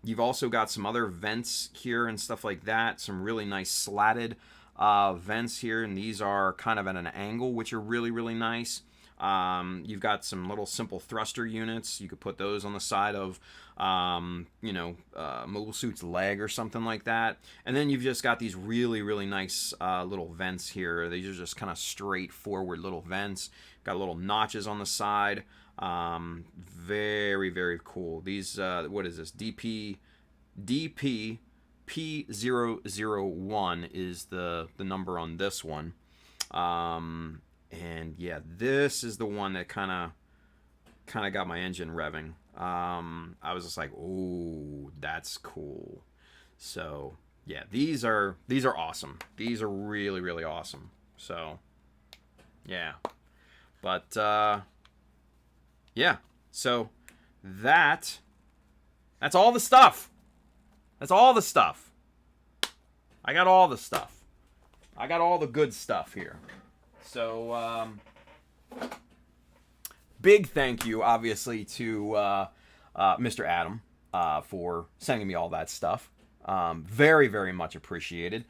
A: You've also got some other vents here and stuff like that. Some really nice slatted vents here, and these are kind of at an angle, which are really, really nice. You've got some little simple thruster units. You could put those on the side of, Mobile Suit's leg or something like that. And then you've just got these really, really nice little vents here. These are just kind of straightforward little vents. Got little notches on the side. Very, very cool. These, what is this? DP P001 is the number on this one. And yeah, this is the one that kind of got my engine revving. I was just like, "Ooh, that's cool." So yeah, these are awesome. These are really, really awesome. So yeah, but yeah. So that's all the stuff. That's all the stuff. I got all the stuff. I got all the good stuff here. So, big thank you, obviously, to Mr. Adam for sending me all that stuff. Very, very much appreciated.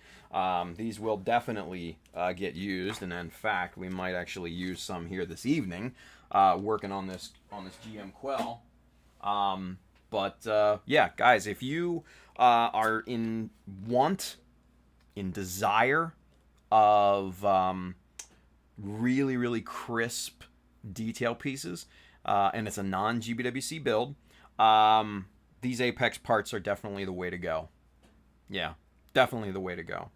A: These will definitely get used, and in fact, we might actually use some here this evening, working on this GM Quel. But yeah, guys, if you are in desire of really, really crisp detail pieces, and it's a non-GBWC build, these Apex parts are definitely the way to go. Yeah, definitely the way to go.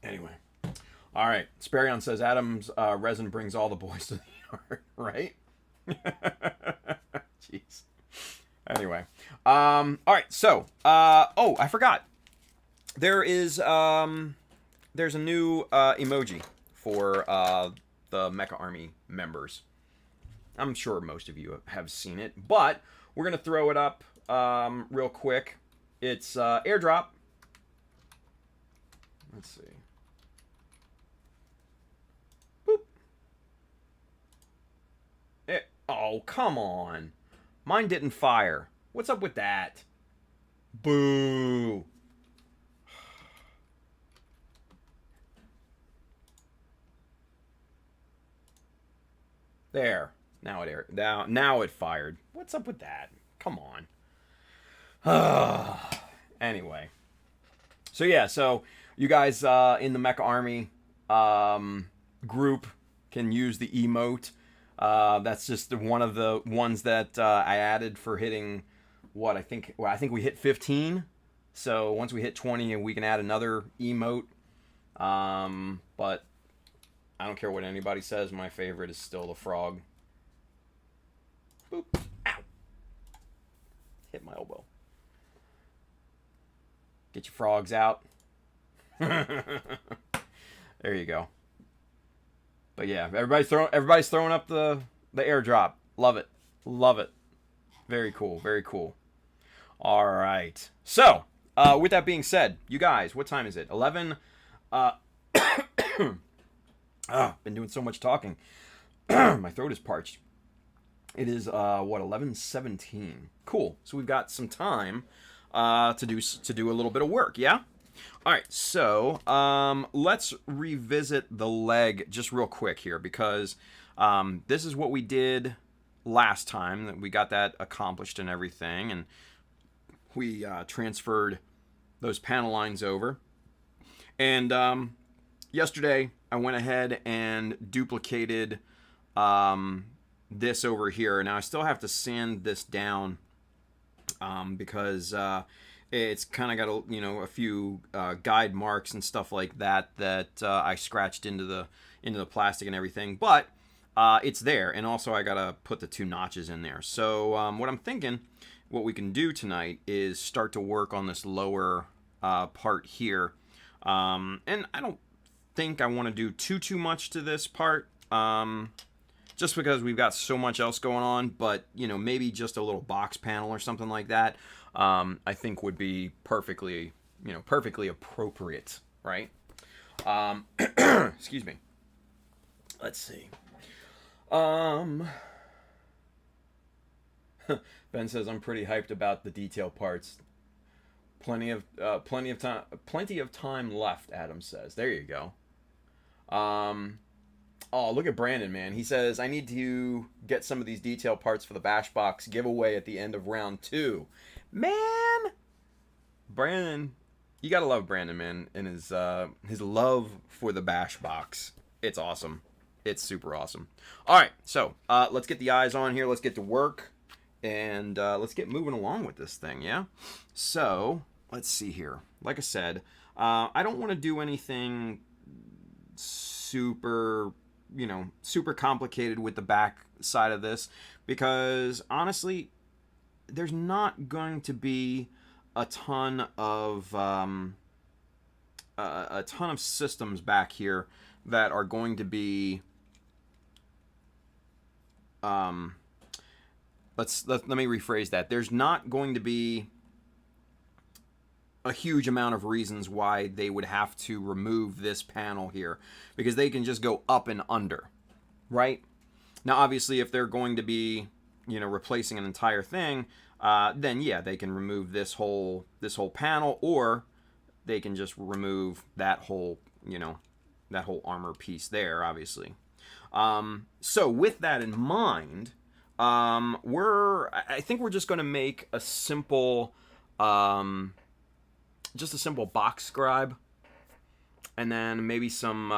A: Anyway. All right. Sparion says Adam's resin brings all the boys to the yard, right? Jeez. Anyway. All right. So, oh, I forgot. There's a new emoji for the Mecha Army members. I'm sure most of you have seen it, but we're gonna throw it up real quick. It's airdrop. Let's see. Boop. Oh, come on. Mine didn't fire. What's up with that? Boo. There. Now it fired. What's up with that? Come on. Anyway. So yeah, so you guys in the Mecha Army group can use the emote. That's just one of the ones that I added for hitting what I think we hit 15. So once we hit 20, we can add another emote. But I don't care what anybody says. My favorite is still the frog. Boop. Ow. Hit my elbow. Get your frogs out. There you go. But yeah, everybody's throwing up the airdrop. Love it. Love it. Very cool. Very cool. All right. So, with that being said, you guys, what time is it? 11. Been doing so much talking. My throat is parched. It is what, 11:17. Cool. So we've got some time to do a little bit of work. Yeah. All right. So let's revisit the leg just real quick here, because this is what we did last time. That we got that accomplished and everything, and we transferred those panel lines over. And yesterday I went ahead and duplicated this over here. Now I still have to sand this down because it's kind of got a few guide marks and stuff like that I scratched into the plastic and everything, but it's there. And also I gotta put the 2 notches in there. So what I'm thinking, what we can do tonight is start to work on this lower part here. And I don't think I want to do too much to this part, just because we've got so much else going on. But maybe just a little box panel or something like that, I think would be perfectly appropriate, right? Excuse me. Let's see. Ben says I'm pretty hyped about the detail parts. Plenty of time left, Adam says. There you go. Oh, look at Brandon, man. He says, I need to get some of these detail parts for the Bash Box giveaway at the end of round 2. Man! Brandon, you gotta love Brandon, man, and his love for the Bash Box. It's awesome. It's super awesome. Alright, so let's get the eyes on here. Let's get to work. And let's get moving along with this thing, yeah? So, let's see here. Like I said, I don't want to do anything super complicated with the back side of this, because honestly, there's not going to be a ton of systems back here that are going to be let me rephrase that. There's not going to be a huge amount of reasons why they would have to remove this panel here, because they can just go up and under, right? Now, obviously, if they're going to be, replacing an entire thing, then yeah, they can remove this whole panel, or they can just remove that whole, that whole armor piece there, obviously. So with that in mind, I think we're just going to make a simple, just a simple box scribe, and then maybe some,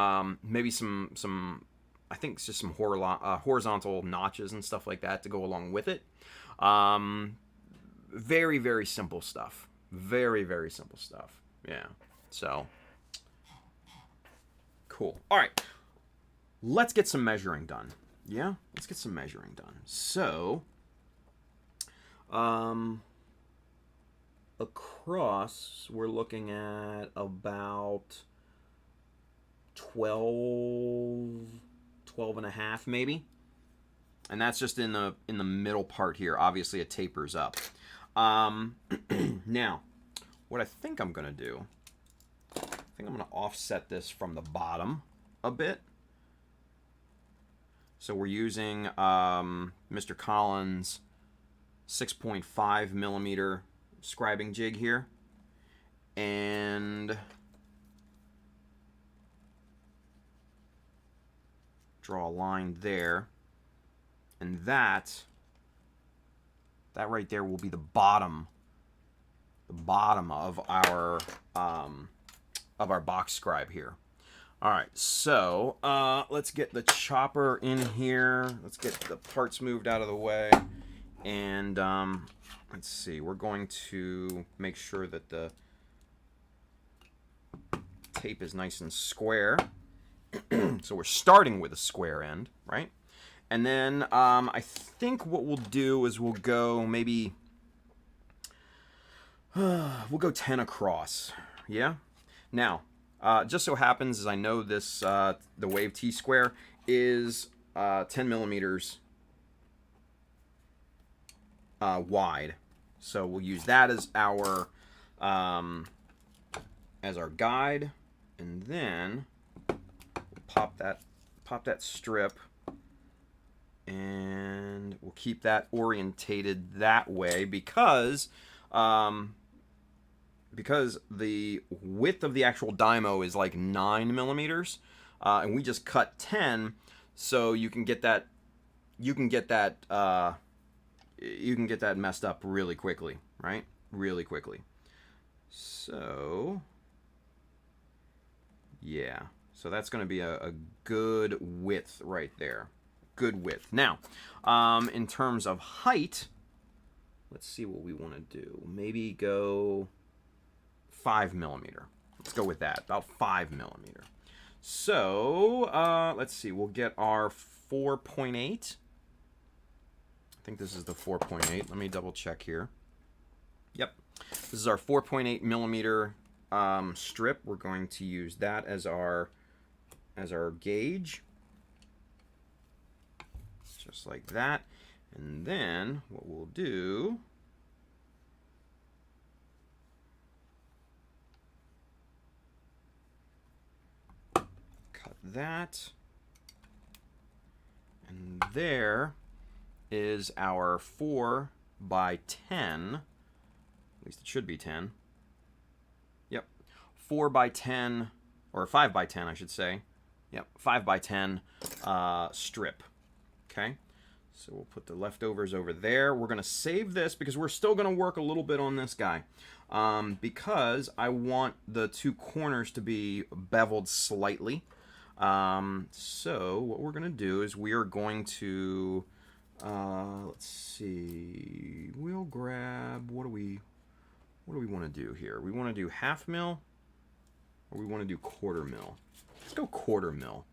A: I think it's just some horizontal notches and stuff like that to go along with it. Very, very simple stuff. Very, very simple stuff. Yeah. So, cool. All right. Let's get some measuring done. Yeah? Let's get some measuring done. So, Across, we're looking at about 12, 12 and a half maybe. And that's just in the middle part here. Obviously, it tapers up. Now, what I think I'm going to do, I think I'm going to offset this from the bottom a bit. So we're using Mr. Collins' 6.5 millimeter scribing jig here. And draw a line there. And that right there will be the bottom of our box scribe here. All right, so let's get the chopper in here. Let's get the parts moved out of the way, and let's see. We're going to make sure that the tape is nice and square. So we're starting with a square end, right? And then I think what we'll do is we'll go maybe we'll go 10 across. Yeah. Now, just so happens is I know this the Wave T square is 10 millimeters wide, so we'll use that as our guide, and then we'll pop that strip. And we'll keep that orientated that way because the width of the actual dymo is like 9 millimeters, and we just cut 10, so you can get that messed up really quickly, right? Really quickly. So yeah, so that's going to be a good width right there. Good width. Now, in terms of height, let's see what we want to do. Maybe go 5 millimeter. Let's go with that. About 5 millimeter. So, let's see. We'll get our 4.8. I think this is the 4.8. Let me double check here. Yep. This is our 4.8 millimeter strip. We're going to use that as our gauge. Just like that. And then what we'll do, cut that. And there is our 4 by 10. At least it should be 10. Yep. 4 by 10, or 5 by 10, I should say. Yep. 5 by 10 strip. Okay, so we'll put the leftovers over there. We're going to save this because we're still going to work a little bit on this guy, because I want the two corners to be beveled slightly. So what we're going to do is we are going to, let's see, we'll grab, what do we want to do here? We want to do 1/2 mil, or we want to do 1/4 mil? Let's go 1/4 mil.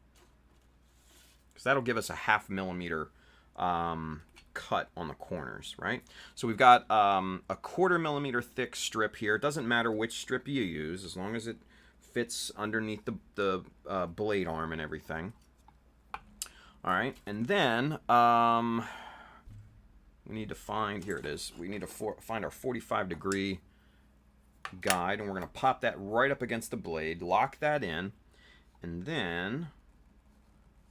A: Because that'll give us a 1/2 millimeter cut on the corners, right? So we've got a 1/4 millimeter thick strip here. It doesn't matter which strip you use, as long as it fits underneath the blade arm and everything. All right, and then we need to find, here it is, we need to find our 45-degree guide, and we're going to pop that right up against the blade, lock that in, and then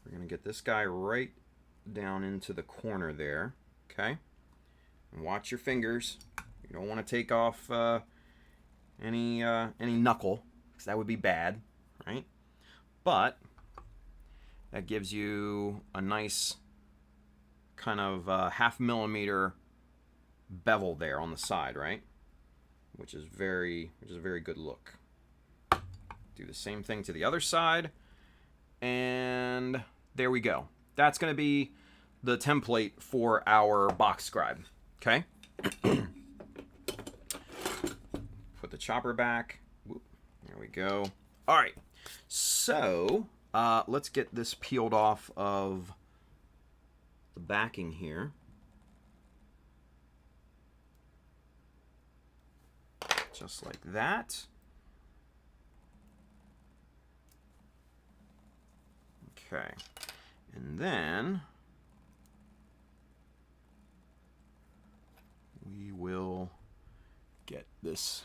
A: we're going to get this guy right down into the corner there, okay? And watch your fingers. You don't want to take off any knuckle, because that would be bad, right? But that gives you a nice kind of 1/2 millimeter bevel there on the side, right? Which is a very good look. Do the same thing to the other side. And there we go. That's going to be the template for our box scribe. Okay? Put the chopper back. Whoop. There we go. All right. So, let's get this peeled off of the backing here. just like that. Okay, and then we will get this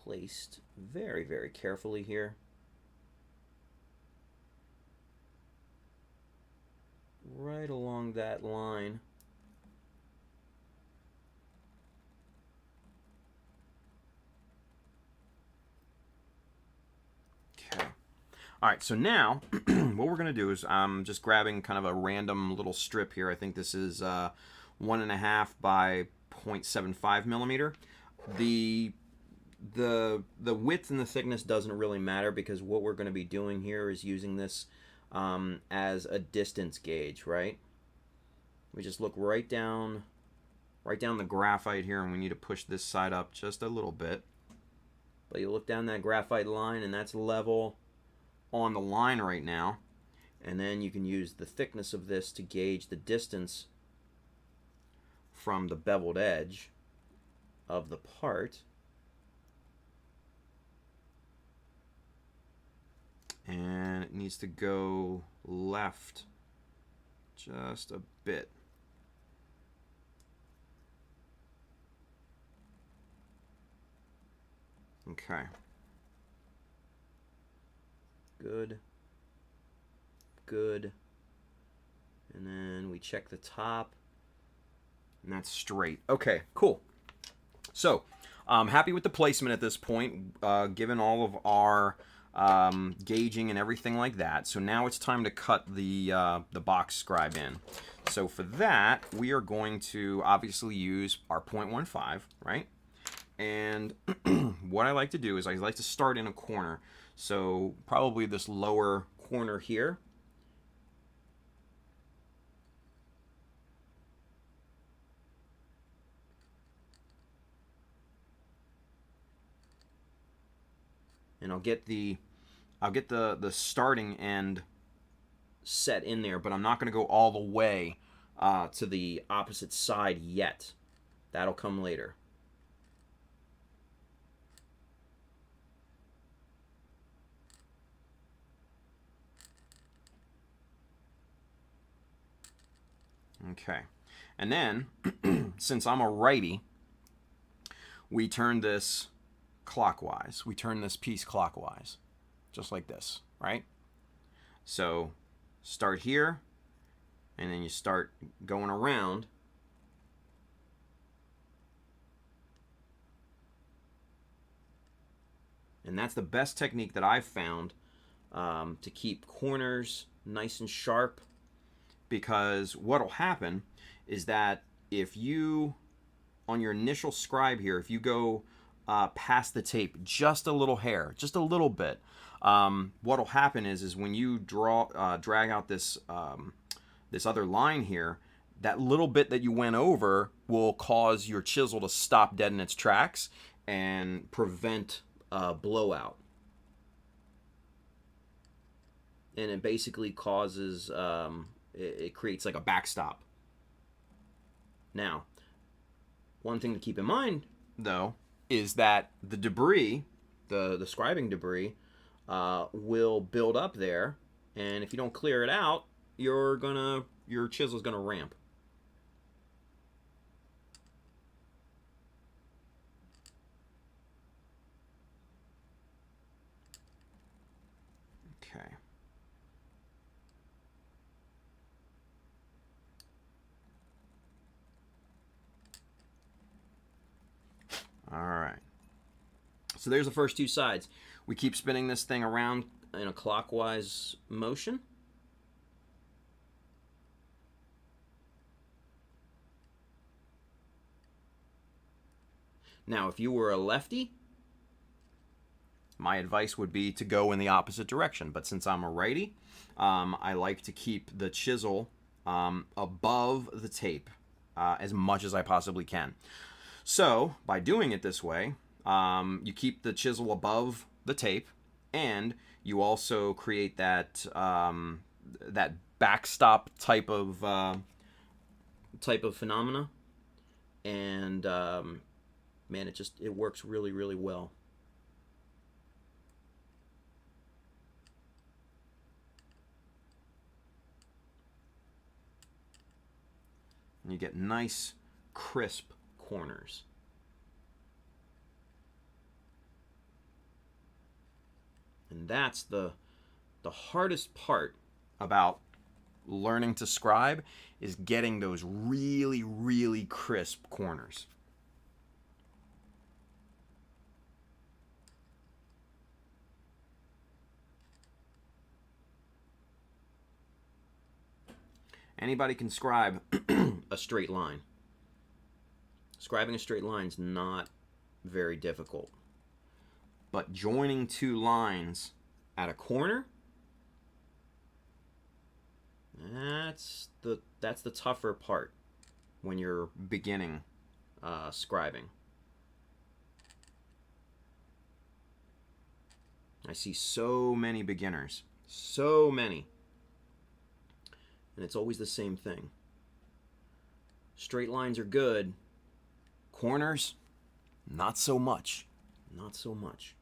A: placed very, very carefully here. Right along that line. Okay. All right, so now what we're going to do is I'm just grabbing kind of a random little strip here. I think this is 1.5 by 0.75 millimeter. The width and the thickness doesn't really matter, because what we're going to be doing here is using this as a distance gauge, right? We just look right down the graphite here, and we need to push this side up just a little bit. But you look down that graphite line, and that's level on the line right now. And then you can use the thickness of this to gauge the distance from the beveled edge of the part. And it needs to go left just a bit. Okay. Good. Good. And then we check the top. And that's straight. Okay, cool. So, I'm happy with the placement at this point, given all of our gauging and everything like that. So now it's time to cut the box scribe in. So for that, we are going to obviously use our 0.15, right? And what I like to do is I like to start in a corner. So probably this lower corner here. And I'll get the starting end set in there, but I'm not going to go all the way to the opposite side yet. That'll come later. Okay, and then since I'm a righty, we turn this clockwise. We turn this piece clockwise, just like this, right? So start here, and then you start going around. And that's the best technique that I've found to keep corners nice and sharp, because what'll happen is that if you, on your initial scribe here, if you go past the tape just a little hair, just a little bit, what'll happen is when you drag out this this other line here, that little bit that you went over will cause your chisel to stop dead in its tracks and prevent blowout. And it basically causes, it creates like a backstop. Now, one thing to keep in mind, though, is that the debris, the scribing debris, will build up there, and if you don't clear it out, your chisel's gonna ramp. Okay. All right. So there's the first two sides. We keep spinning this thing around in a clockwise motion. Now, if you were a lefty, my advice would be to go in the opposite direction. But since I'm a righty, I like to keep the chisel above the tape as much as I possibly can. So, by doing it this way, you keep the chisel above the tape, and you also create that that backstop type of phenomena, and man, it works really, really well. And you get nice, crisp corners. And that's the hardest part about learning to scribe, is getting those really, really crisp corners. Anybody can scribe a straight line. Scribing a straight line is not very difficult. But joining two lines at a corner, that's the tougher part when you're beginning scribing. I see so many beginners, so many. And it's always the same thing. Straight lines are good. Corners, not so much. Not so much.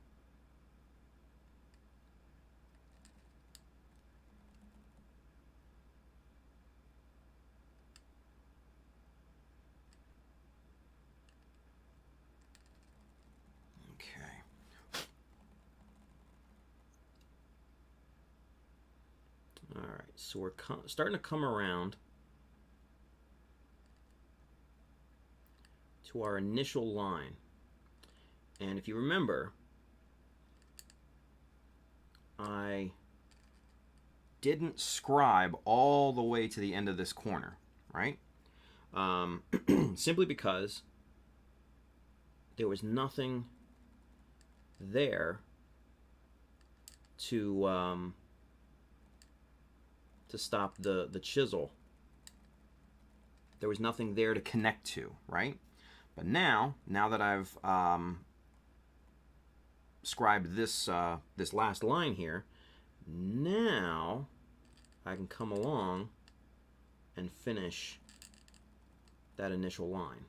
A: Okay. All right, so we're starting to come around to our initial line. And if you remember, I didn't scribe all the way to the end of this corner, right? Simply because there was nothing there to stop the chisel. There was nothing there to connect to, right? But now that I've scribed this this last line here, now I can come along and finish that initial line.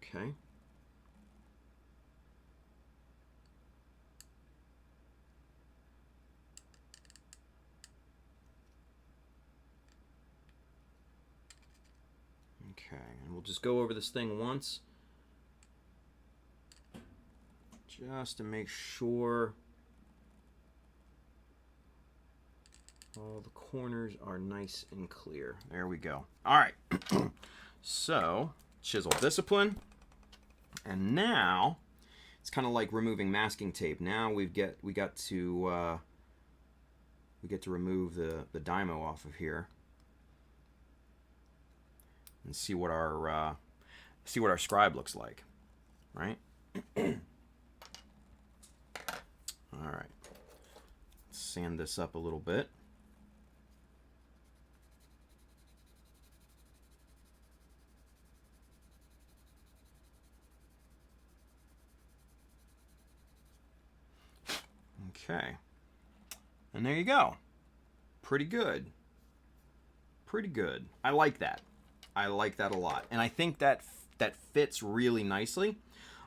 A: Okay. Okay, and we'll just go over this thing once, just to make sure all the corners are nice and clear. There we go. All right. So, chisel discipline. And now, it's kind of like removing masking tape. Now we get to remove the Dymo off of here and see what our scribe looks like, right? All right. Let's sand this up a little bit. Okay. And there you go. Pretty good. Pretty good. I like that. I like that a lot. And I think that fits really nicely.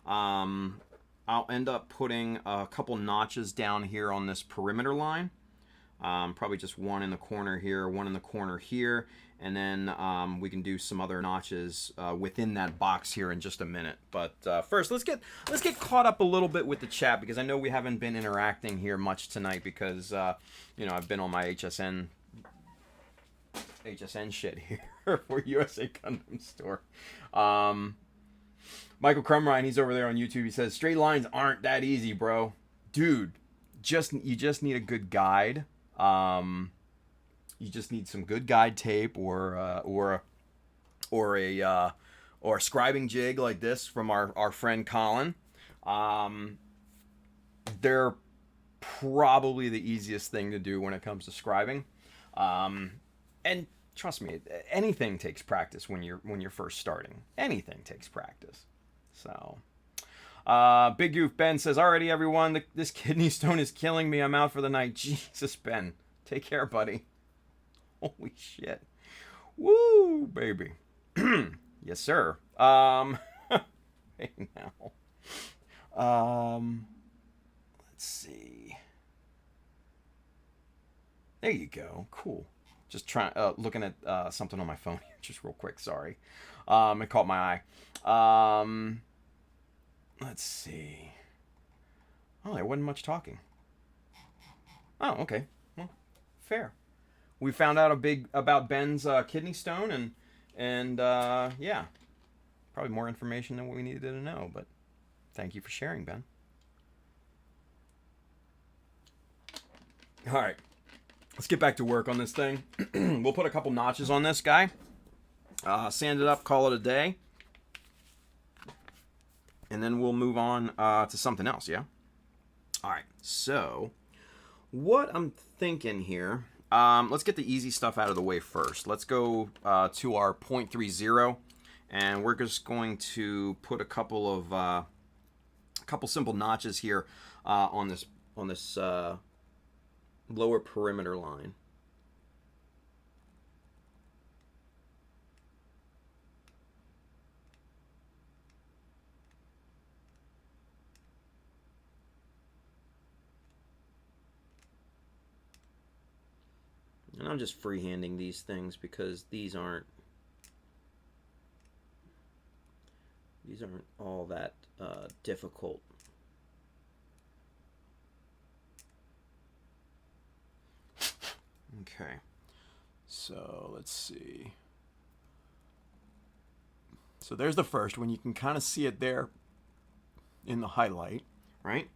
A: I'll end up putting a couple notches down here on this perimeter line. Probably just one in the corner here, one in the corner here, and then we can do some other notches within that box here in just a minute. But first, let's get caught up a little bit with the chat, because I know we haven't been interacting here much tonight, because you know, I've been on my HSN shit here for USA Gundam Store. Michael Crumrine, he's over there on YouTube. He says straight lines aren't that easy, bro. Dude, you just need a good guide. You just need some good guide tape, or a scribing jig like this from our friend Colin. They're probably the easiest thing to do when it comes to scribing. And trust me, anything takes practice when you're first starting. Anything takes practice. So, Big Goof Ben says, already everyone, this kidney stone is killing me. I'm out for the night. Jesus, Ben. Take care, buddy. Holy shit. Woo, baby. Yes, sir. Hey now. Let's see. There you go. Cool. Just trying, looking at something on my phone here, just real quick. Sorry. It caught my eye. Let's see. Oh, there wasn't much talking. Oh, okay. Well, fair. We found out about Ben's kidney stone, and yeah, probably more information than what we needed to know. But thank you for sharing, Ben. All right, let's get back to work on this thing. We'll put a couple notches on this guy, sand it up, call it a day, and then we'll move on to something else. Yeah. All right. So, what I'm thinking here. Let's get the easy stuff out of the way first. Let's go to our 0.30, and we're just going to put a couple simple notches here on this lower perimeter line. And I'm just freehanding these things because these aren't all that difficult. Okay, so let's see. So there's the first one. You can kind of see it there in the highlight, right?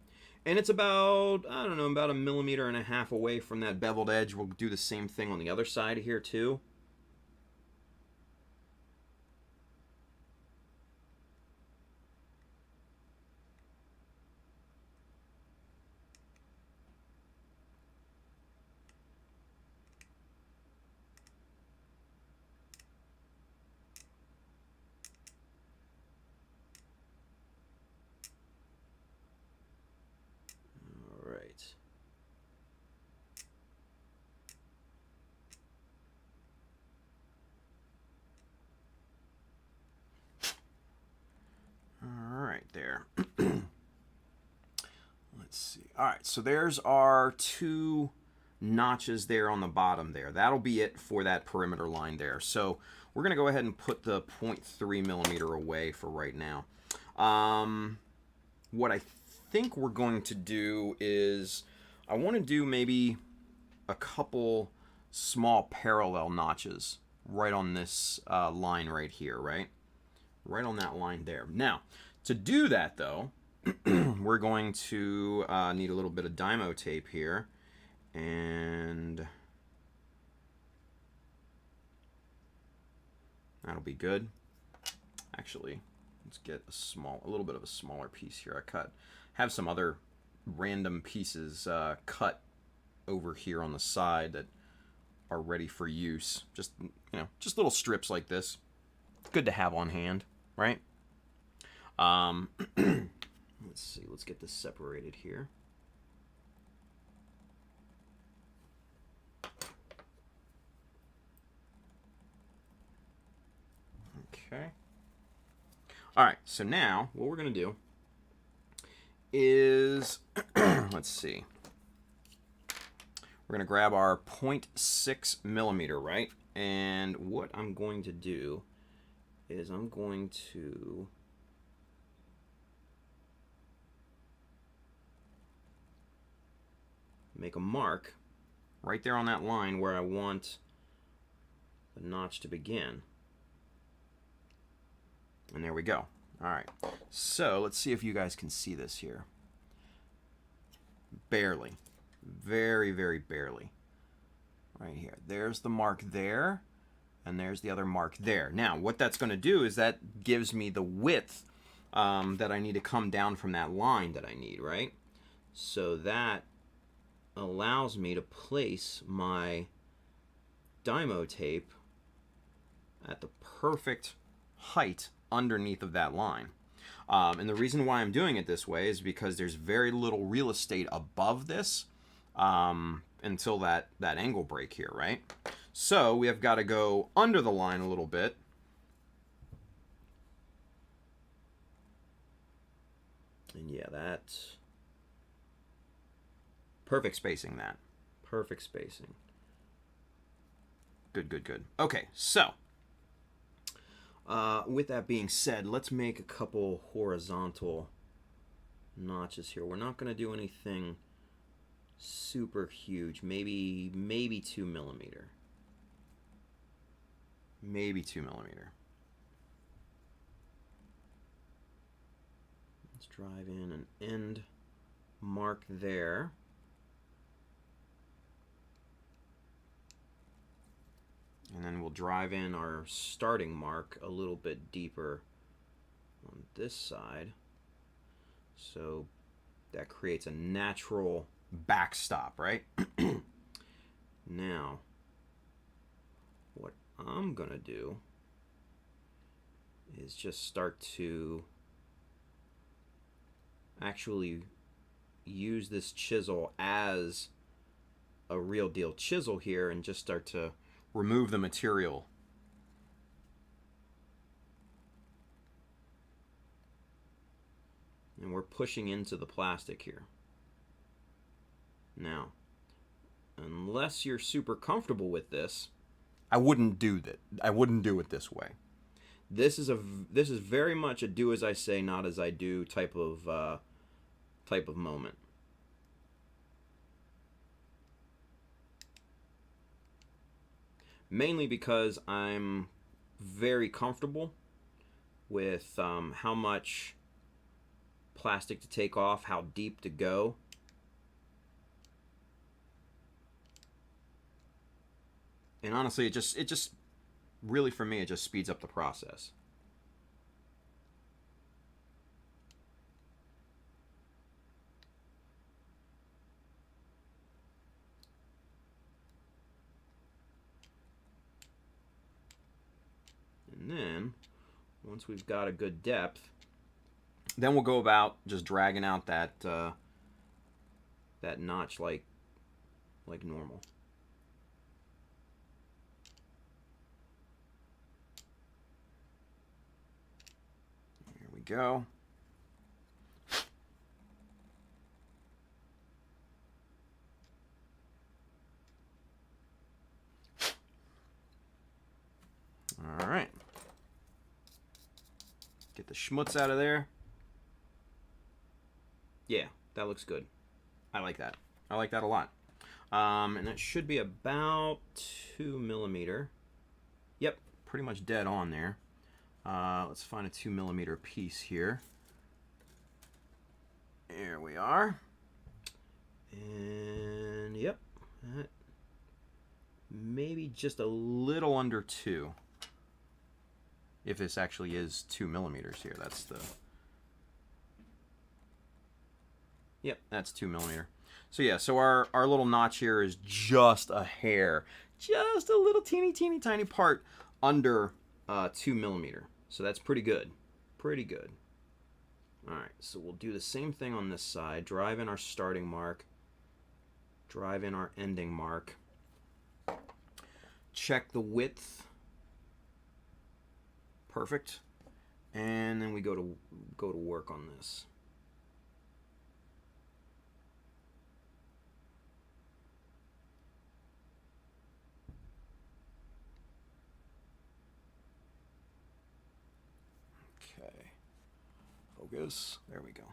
A: And it's about, I don't know, about 1.5 millimeters away from that beveled edge. We'll do the same thing on the other side here too. There. Let's see. All right, so there's our 2 notches there on the bottom there. That'll be it for that perimeter line there. So we're going to go ahead and put the 0.3 millimeter away for right now. What I think we're going to do is I want to do maybe a couple small parallel notches right on this line right here, right? Right on that line there. Now, to do that, though, we're going to need a little bit of Dymo tape here, and that'll be good. Actually, let's get a little bit of a smaller piece here. Have some other random pieces cut over here on the side that are ready for use. Just little strips like this. Good to have on hand, right? Let's see, let's get this separated here. Okay. All right, so now what we're going to do is, let's see, we're going to grab our 0.6 millimeter, right? And what I'm going to do is I'm going to make a mark right there on that line where I want the notch to begin. And there we go. All right. So let's see if you guys can see this here. Barely. Very, very barely. Right here. There's the mark there. And there's the other mark there. Now, what that's going to do is that gives me the width that I need to come down from that line that I need, right? So that allows me to place my Dymo tape at the perfect height underneath of that line. And the reason why I'm doing it this way is because there's very little real estate above this until that angle break here, right? So we have got to go under the line a little bit. And yeah, that's perfect spacing, that. Perfect spacing. Good, good, good. Okay, so with that being said, let's make a couple horizontal notches here. We're not going to do anything super huge. Maybe 2 millimeter. Maybe 2 millimeter. Let's drive in an end mark there. And then we'll drive in our starting mark a little bit deeper on this side. So that creates a natural backstop, right? Now, what I'm going to do is just start to actually use this chisel as a real deal chisel here and just start to remove the material. And we're pushing into the plastic here. Now, unless you're super comfortable with this, I wouldn't do that. I wouldn't do it this way. This is very much a do as I say, not as I do type of moment. Mainly because I'm very comfortable with how much plastic to take off, how deep to go. And honestly, it just really, for me, it just speeds up the process. And then, once we've got a good depth, then we'll go about just dragging out that that notch like normal. Here we go. All right. Get the schmutz out of there. Yeah, that looks good. I like that. I like that a lot. And that should be about 2 millimeter. Yep, pretty much dead on there. Let's find a 2 millimeter piece here. There we are. And yep, that maybe just a little under 2. If this actually is 2 millimeters here, that's the... Yep, that's 2 millimeter. So yeah, so our little notch here is just a hair, just a little teeny tiny part under 2 millimeter. So that's pretty good, pretty good. All right, so we'll do the same thing on this side. Drive in our starting mark, drive in our ending mark. Check the width. Perfect. And then we go to work on this. Okay. Focus. There we go.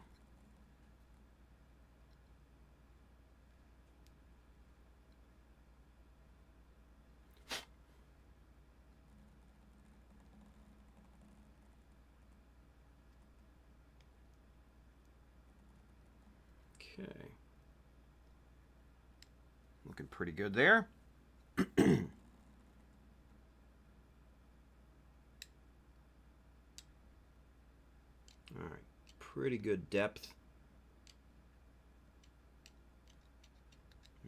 A: Okay. Looking pretty good there. All right. Pretty good depth.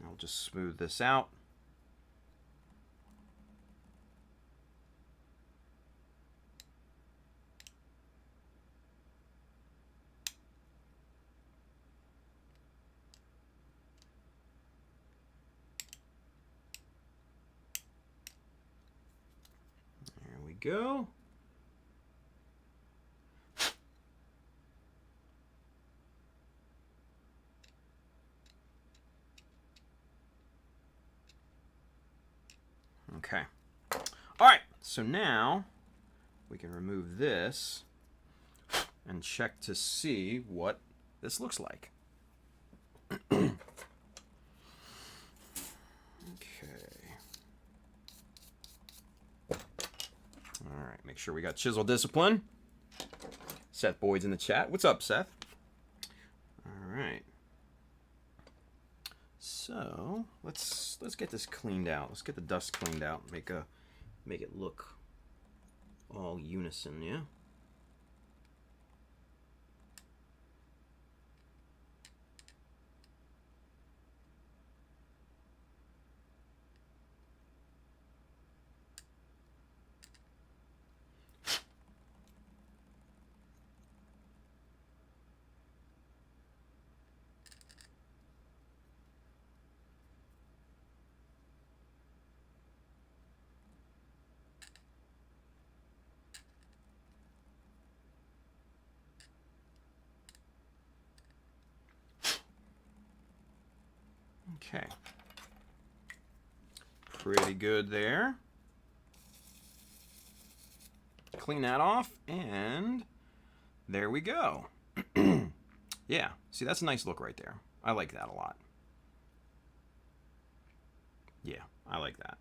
A: Now I'll just smooth this out. go. Okay. All right, so now we can remove this and check to see what this looks like. Okay. All right, make sure we got chisel discipline. Seth Boyd's in the chat. What's up, Seth? All right. So let's get this cleaned out. Let's get the dust cleaned out. Make it look all unison, yeah. Okay. Pretty good there. Clean that off, and there we go. Yeah, see, that's a nice look right there. I like that a lot. Yeah, I like that.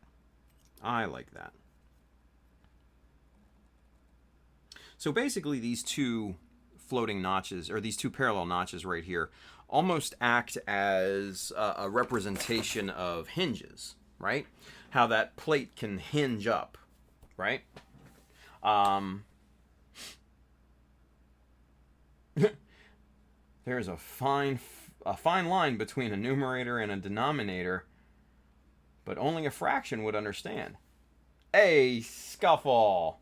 A: I like that. So basically these two floating notches, or these two parallel notches right here, almost act as a representation of hinges, right? How that plate can hinge up, right? There's a fine line between a numerator and a denominator, but only a fraction would understand. A scuffle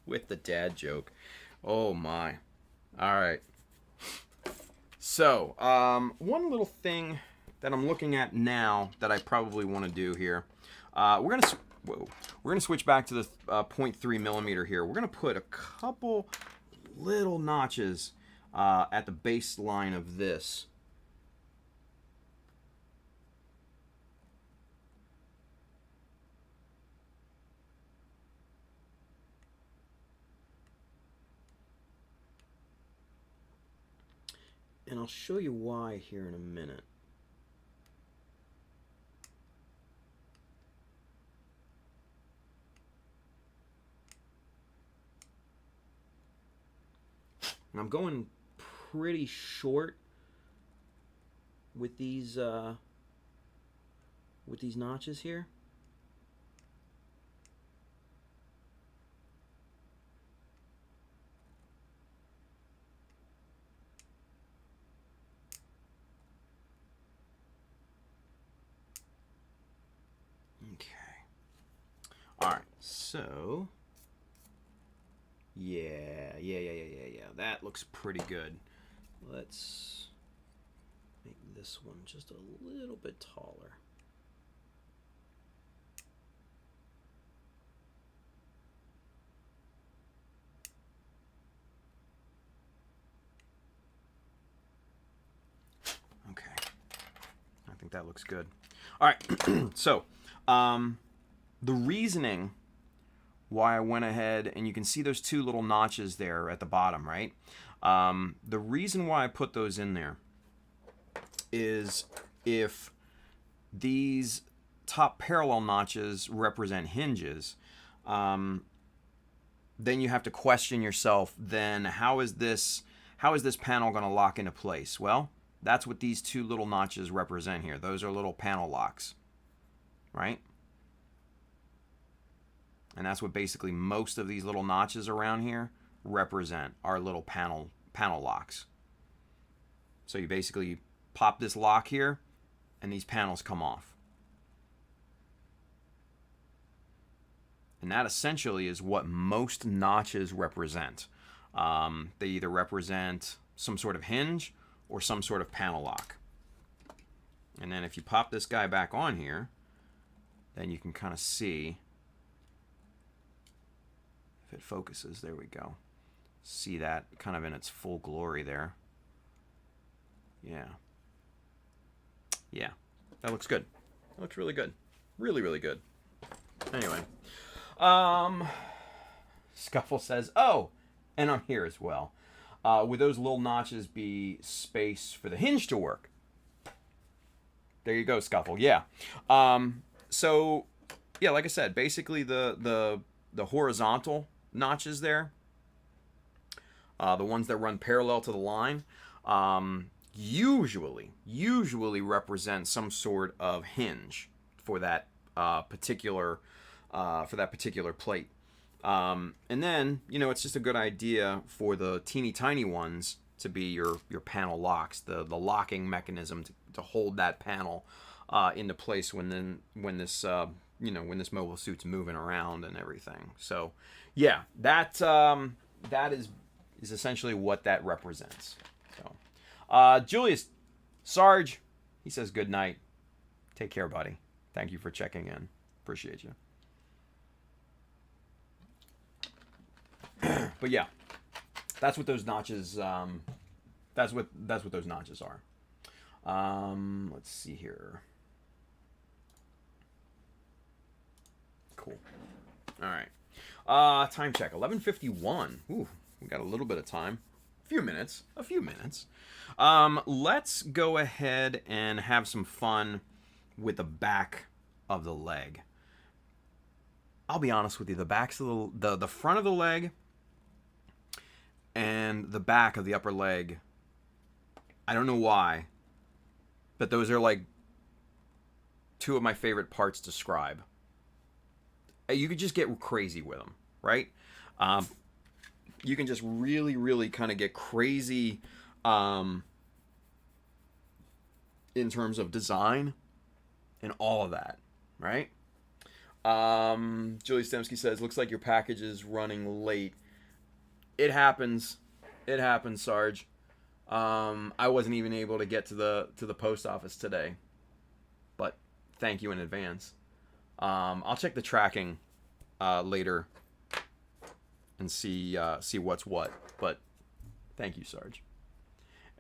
A: with the dad joke. Oh my. All right. So, one little thing that I'm looking at now that I probably want to do here, we're gonna switch back to the 0.3 millimeter here. We're gonna put a couple little notches at the baseline of this. And I'll show you why here in a minute. And I'm going pretty short with these notches here. Okay. All right. So, yeah. That looks pretty good. Let's make this one just a little bit taller. Okay. I think that looks good. All right. So, the reasoning why I went ahead, and you can see those two little notches there at the bottom, right? The reason why I put those in there is if these top parallel notches represent hinges, then you have to question yourself, then how is this panel going to lock into place? Well, that's what these two little notches represent here. Those are little panel locks, right? And that's what basically most of these little notches around here represent, are little panel locks. So you basically pop this lock here, and these panels come off. And that essentially is what most notches represent. They either represent some sort of hinge or some sort of panel lock. And then if you pop this guy back on here, then you can kind of see If it focuses, there we go. See that kind of in its full glory there. Yeah. Yeah. That looks good. That looks really good. Really, really good. Anyway. Scuffle says, oh, and I'm here as well. Would those little notches be space for the hinge to work? There you go, Scuffle. Yeah. So, yeah, like I said, basically the horizontal notches there, the ones that run parallel to the line, usually represent some sort of hinge for that particular plate. And then, you know, it's just a good idea for the teeny tiny ones to be your panel locks, the locking mechanism to hold that panel into place when this mobile suit's moving around and everything. So, yeah, that is essentially what that represents. So, Julius Sarge, he says good night. Take care, buddy. Thank you for checking in. Appreciate you. But yeah, that's what those notches. That's what those notches are. Let's see here. Cool. All right. Time check. 11:51. Ooh, we got a little bit of time. A few minutes. Let's go ahead and have some fun with the back of the leg. I'll be honest with you. The backs of the front of the leg and the back of the upper leg, I don't know why, but those are like two of my favorite parts to scribe. You could just get crazy with them, right? You can just really, really kind of get crazy in terms of design and all of that, right? Julie Stemsky says, looks like your package is running late. It happens, Sarge. I wasn't even able to get to the post office today, but thank you in advance. I'll check the tracking later and see what's what, but thank you, Sarge.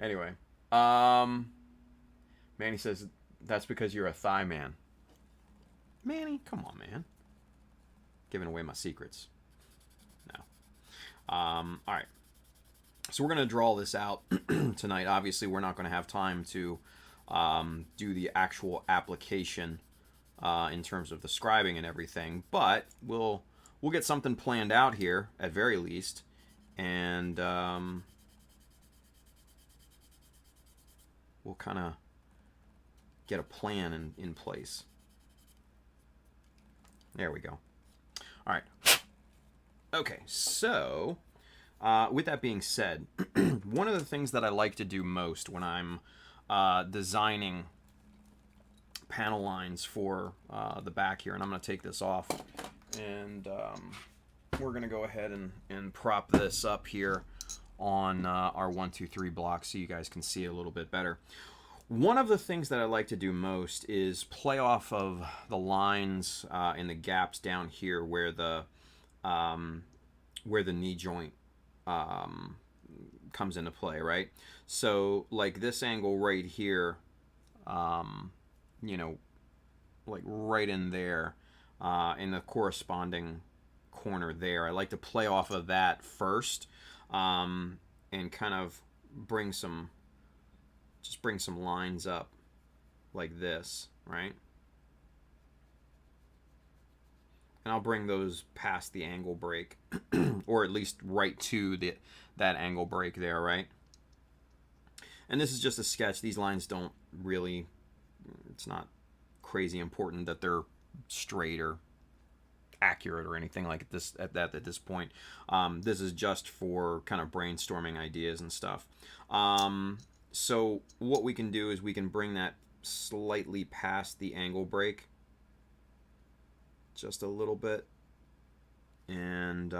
A: Anyway, Manny says that's because you're a thigh man. Manny, come on, man. Giving away my secrets. No. All right. So we're going to draw this out tonight. Obviously, we're not going to have time to do the actual application in terms of the scribing and everything, but we'll get something planned out here at very least, and we'll kind of get a plan in place. There we go. All right. Okay, so with that being said, one of the things that I like to do most when I'm designing panel lines for the back here, and I'm going to take this off, and we're going to go ahead and prop this up here on our 1, 2, 3 block so you guys can see it a little bit better. One of the things that I like to do most is play off of the lines in the gaps down here where the knee joint comes into play, right? So like this angle right here, you know, like right in there, in the corresponding corner there. I like to play off of that first, and kind of bring some lines up like this, right? And I'll bring those past the angle break, or at least right to that angle break there, right? And this is just a sketch. These lines don't really, it's not crazy important that they're straight or accurate or anything like this at this point. This is just for kind of brainstorming ideas and stuff. So what we can do is we can bring that slightly past the angle break, just a little bit, and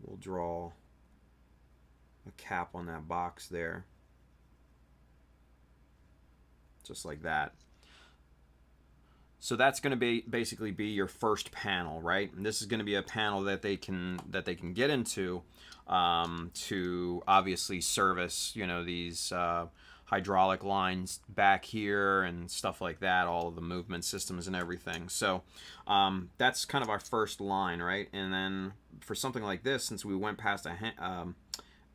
A: we'll draw a cap on that box there, just like that. So that's going to be basically be your first panel, right? And this is going to be a panel that they can get into to obviously service, you know, these hydraulic lines back here and stuff like that, all of the movement systems and everything. So that's kind of our first line, right? And then for something like this, since we went past an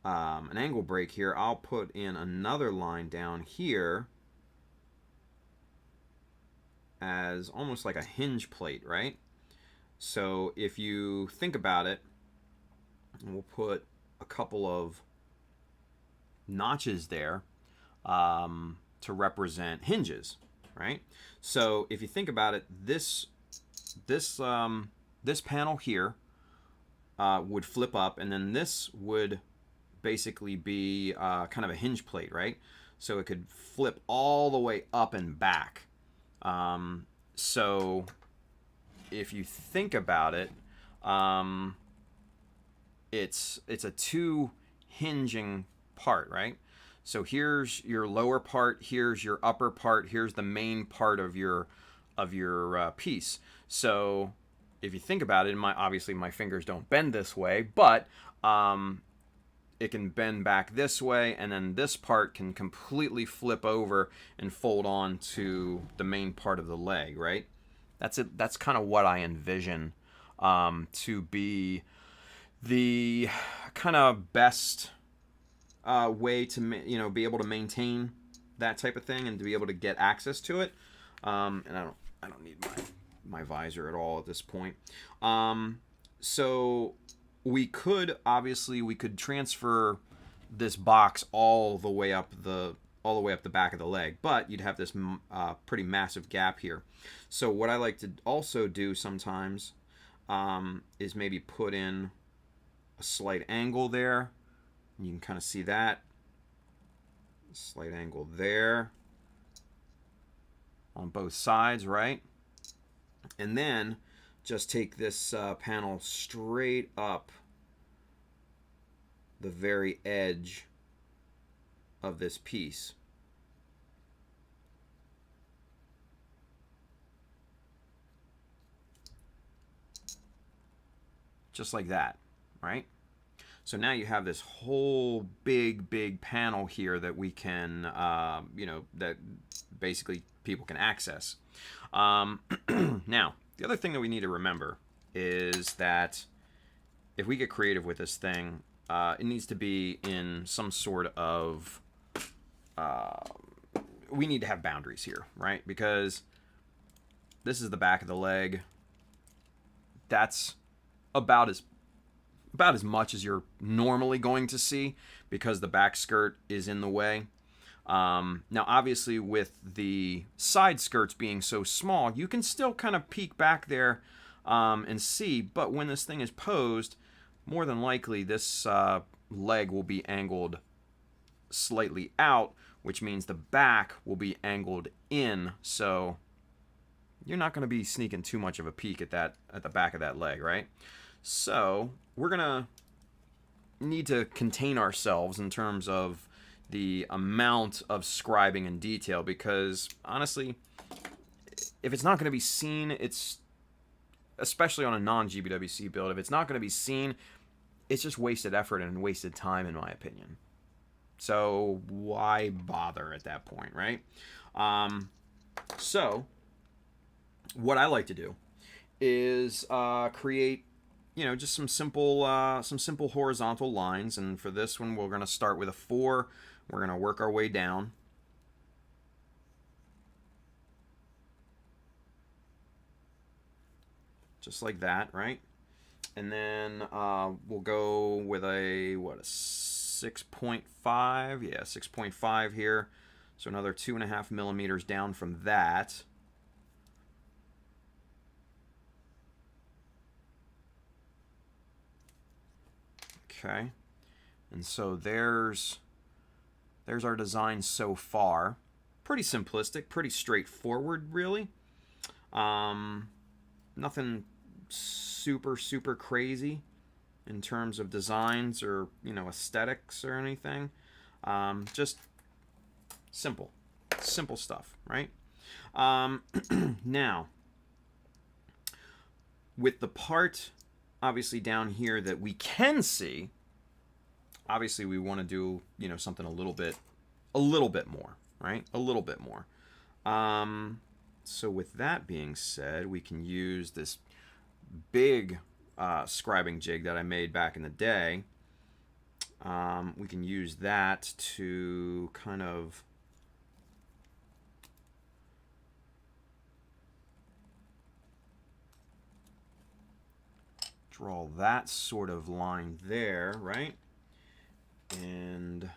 A: angle break here, I'll put in another line down here as almost like a hinge plate, right? So if you think about it, we'll put a couple of notches there to represent hinges, right? So if you think about it, this panel here would flip up, and then this would basically be kind of a hinge plate, right? So it could flip all the way up and back. So if you think about it, it's a two hinging part, right? So here's your lower part, here's your upper part, here's the main part of your piece. So if you think about it, obviously my fingers don't bend this way, but it can bend back this way, and then this part can completely flip over and fold on to the main part of the leg, right? That's it. That's kind of what I envision to be the kind of best way to be able to maintain that type of thing and to be able to get access to it. And I don't need my visor at all at this point. So we could transfer this box all the way up the back of the leg, but you'd have this pretty massive gap here. So what I like to also do sometimes is maybe put in a slight angle there. You can kind of see that slight angle there on both sides, right? And then just take this panel straight up the very edge of this piece. Just like that, right? So now you have this whole big panel here that we can, that basically people can access. Now, the other thing that we need to remember is that if we get creative with this thing, it needs to be in some sort of, we need to have boundaries here, right? Because this is the back of the leg. That's about as much as you're normally going to see because the back skirt is in the way. Now, obviously, with the side skirts being so small, you can still kind of peek back there and see, but when this thing is posed, more than likely this leg will be angled slightly out, which means the back will be angled in, so you're not going to be sneaking too much of a peek at the back of that leg, right? So we're going to need to contain ourselves in terms of the amount of scribing and detail, because honestly, if it's not going to be seen, it's, especially on a non-GBWC build, if it's not going to be seen, it's just wasted effort and wasted time, in my opinion. So why bother at that point, right? So what I like to do is create, just some simple horizontal lines. And for this one, we're going to start with a 4. We're going to work our way down. Just like that, right? And then we'll go with a 6.5? Yeah, 6.5 here. So another 2.5 millimeters down from that. Okay, and so there's our design so far. Pretty simplistic, pretty straightforward, really. Nothing super crazy in terms of designs or aesthetics or anything. Just simple stuff, right? Now with the part obviously down here that we can see, obviously we want to do, you know, something a little bit more, right? A little bit more. So with that being said, we can use this big scribing jig that I made back in the day. We can use that to kind of draw that sort of line there, right? And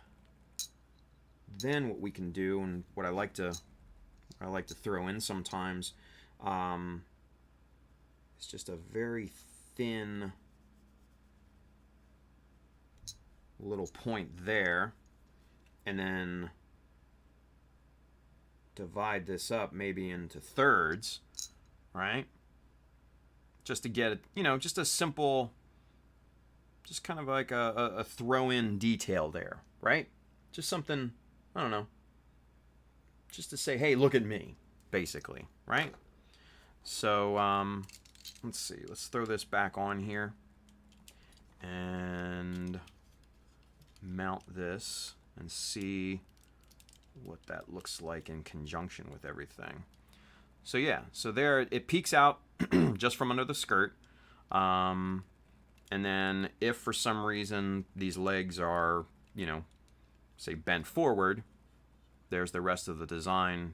A: then what we can do, and what I like to throw in sometimes, it's just a very thin little point there, and then divide this up maybe into thirds, right? Just to get it, you know, just a simple, just kind of like a throw-in detail there, right? Just something, I don't know, just to say, hey, look at me, basically, right? So, let's see, let's throw this back on here and mount this and see what that looks like in conjunction with everything. So yeah, so there it peeks out just from under the skirt. And then if for some reason these legs are, you know, say bent forward, there's the rest of the design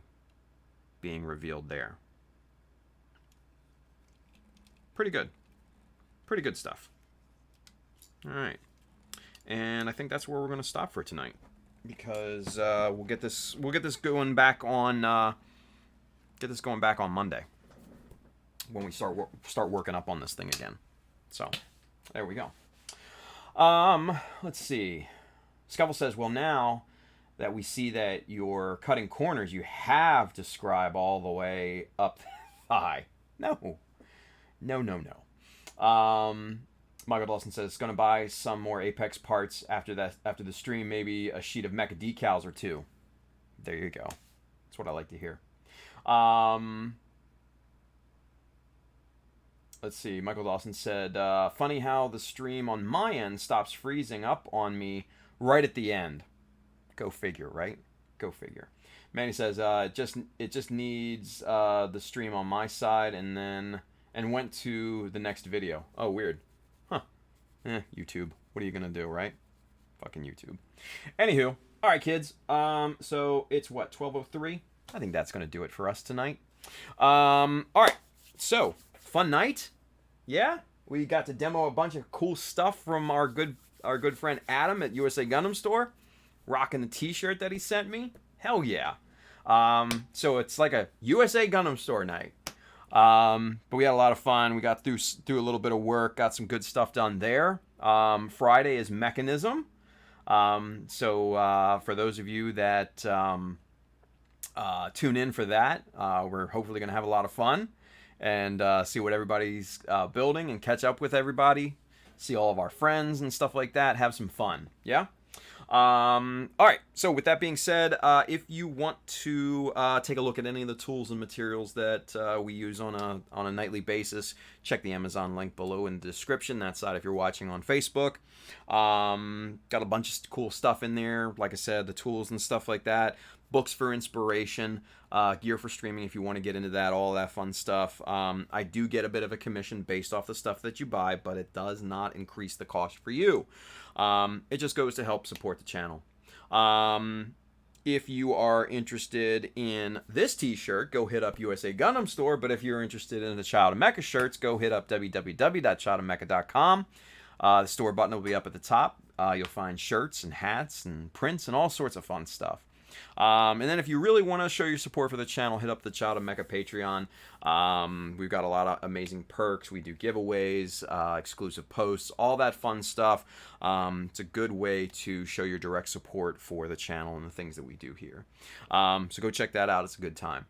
A: being revealed there. Pretty good. Pretty good stuff. All right. And I think that's where we're going to stop for tonight, because we'll get this going back on Monday when we start working up on this thing again. So there we go. Let's see. Scuffle says, well, now that we see that you're cutting corners, you have to scribe all the way up the thigh. No. Michael Dawson says it's going to buy some more Apex parts after the stream, maybe a sheet of Mecha Decals or two. There you go. That's what I like to hear. Let's see. Michael Dawson said, funny how the stream on my end stops freezing up on me right at the end. Go figure, right? Go figure. Manny says, it just needs the stream on my side and went to the next video. Oh, weird. Huh. YouTube. What are you gonna do, right? Fucking YouTube. Anywho, all right, kids. So it's what, 12:03? I think that's gonna do it for us tonight. All right. So fun night. Yeah, we got to demo a bunch of cool stuff from our good friend Adam at USA Gundam Store, rocking the T-shirt that he sent me. Hell yeah. So it's like a USA Gundam Store night. But we had a lot of fun. We got through a little bit of work, got some good stuff done there. Friday is Mechanism. So for those of you that tune in for that, we're hopefully going to have a lot of fun and see what everybody's building and catch up with everybody, see all of our friends and stuff like that, have some fun. Yeah? All right, so with that being said, if you want to take a look at any of the tools and materials that we use on a nightly basis, check the Amazon link below in the description. That side if you're watching on Facebook. Got a bunch of cool stuff in there, like I said, the tools and stuff like that, books for inspiration, gear for streaming if you want to get into that, all that fun stuff. I do get a bit of a commission based off the stuff that you buy, but it does not increase the cost for you. It just goes to help support the channel. If you are interested in this t-shirt, go hit up USA Gundam Store. But if you're interested in the Child of Mecha shirts, go hit up www.childofmecha.com. The store button will be up at the top. You'll find shirts and hats and prints and all sorts of fun stuff. And then if you really want to show your support for the channel, hit up the Child of Mecha Patreon. We've got a lot of amazing perks. We do giveaways, exclusive posts, all that fun stuff. It's a good way to show your direct support for the channel and the things that we do here. So go check that out. It's a good time.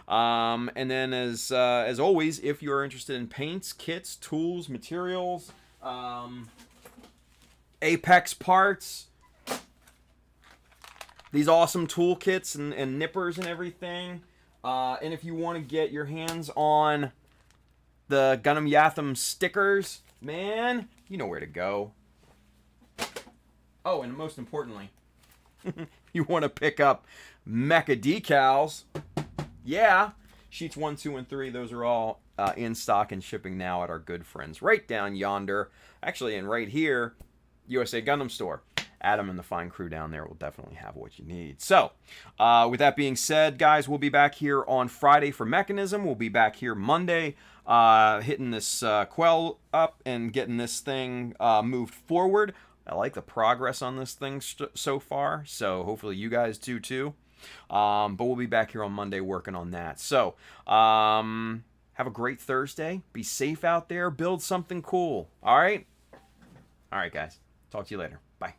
A: And then as always, if you're interested in paints, kits, tools, materials, Apex parts, these awesome toolkits and nippers and everything. And if you want to get your hands on the Gundam Yatham stickers, man, you know where to go. Oh, and most importantly, you want to pick up Mecha Decals. Yeah, sheets 1, 2, and 3, those are all in stock and shipping now at our good friends right down yonder. Actually, and right here, USA Gundam Store. Adam and the fine crew down there will definitely have what you need. So, with that being said, guys, we'll be back here on Friday for Mechanism. We'll be back here Monday, hitting this Quell up and getting this thing moved forward. I like the progress on this thing so far, so hopefully you guys do too. But we'll be back here on Monday working on that. So, have a great Thursday. Be safe out there. Build something cool. All right? All right, guys. Talk to you later. Bye.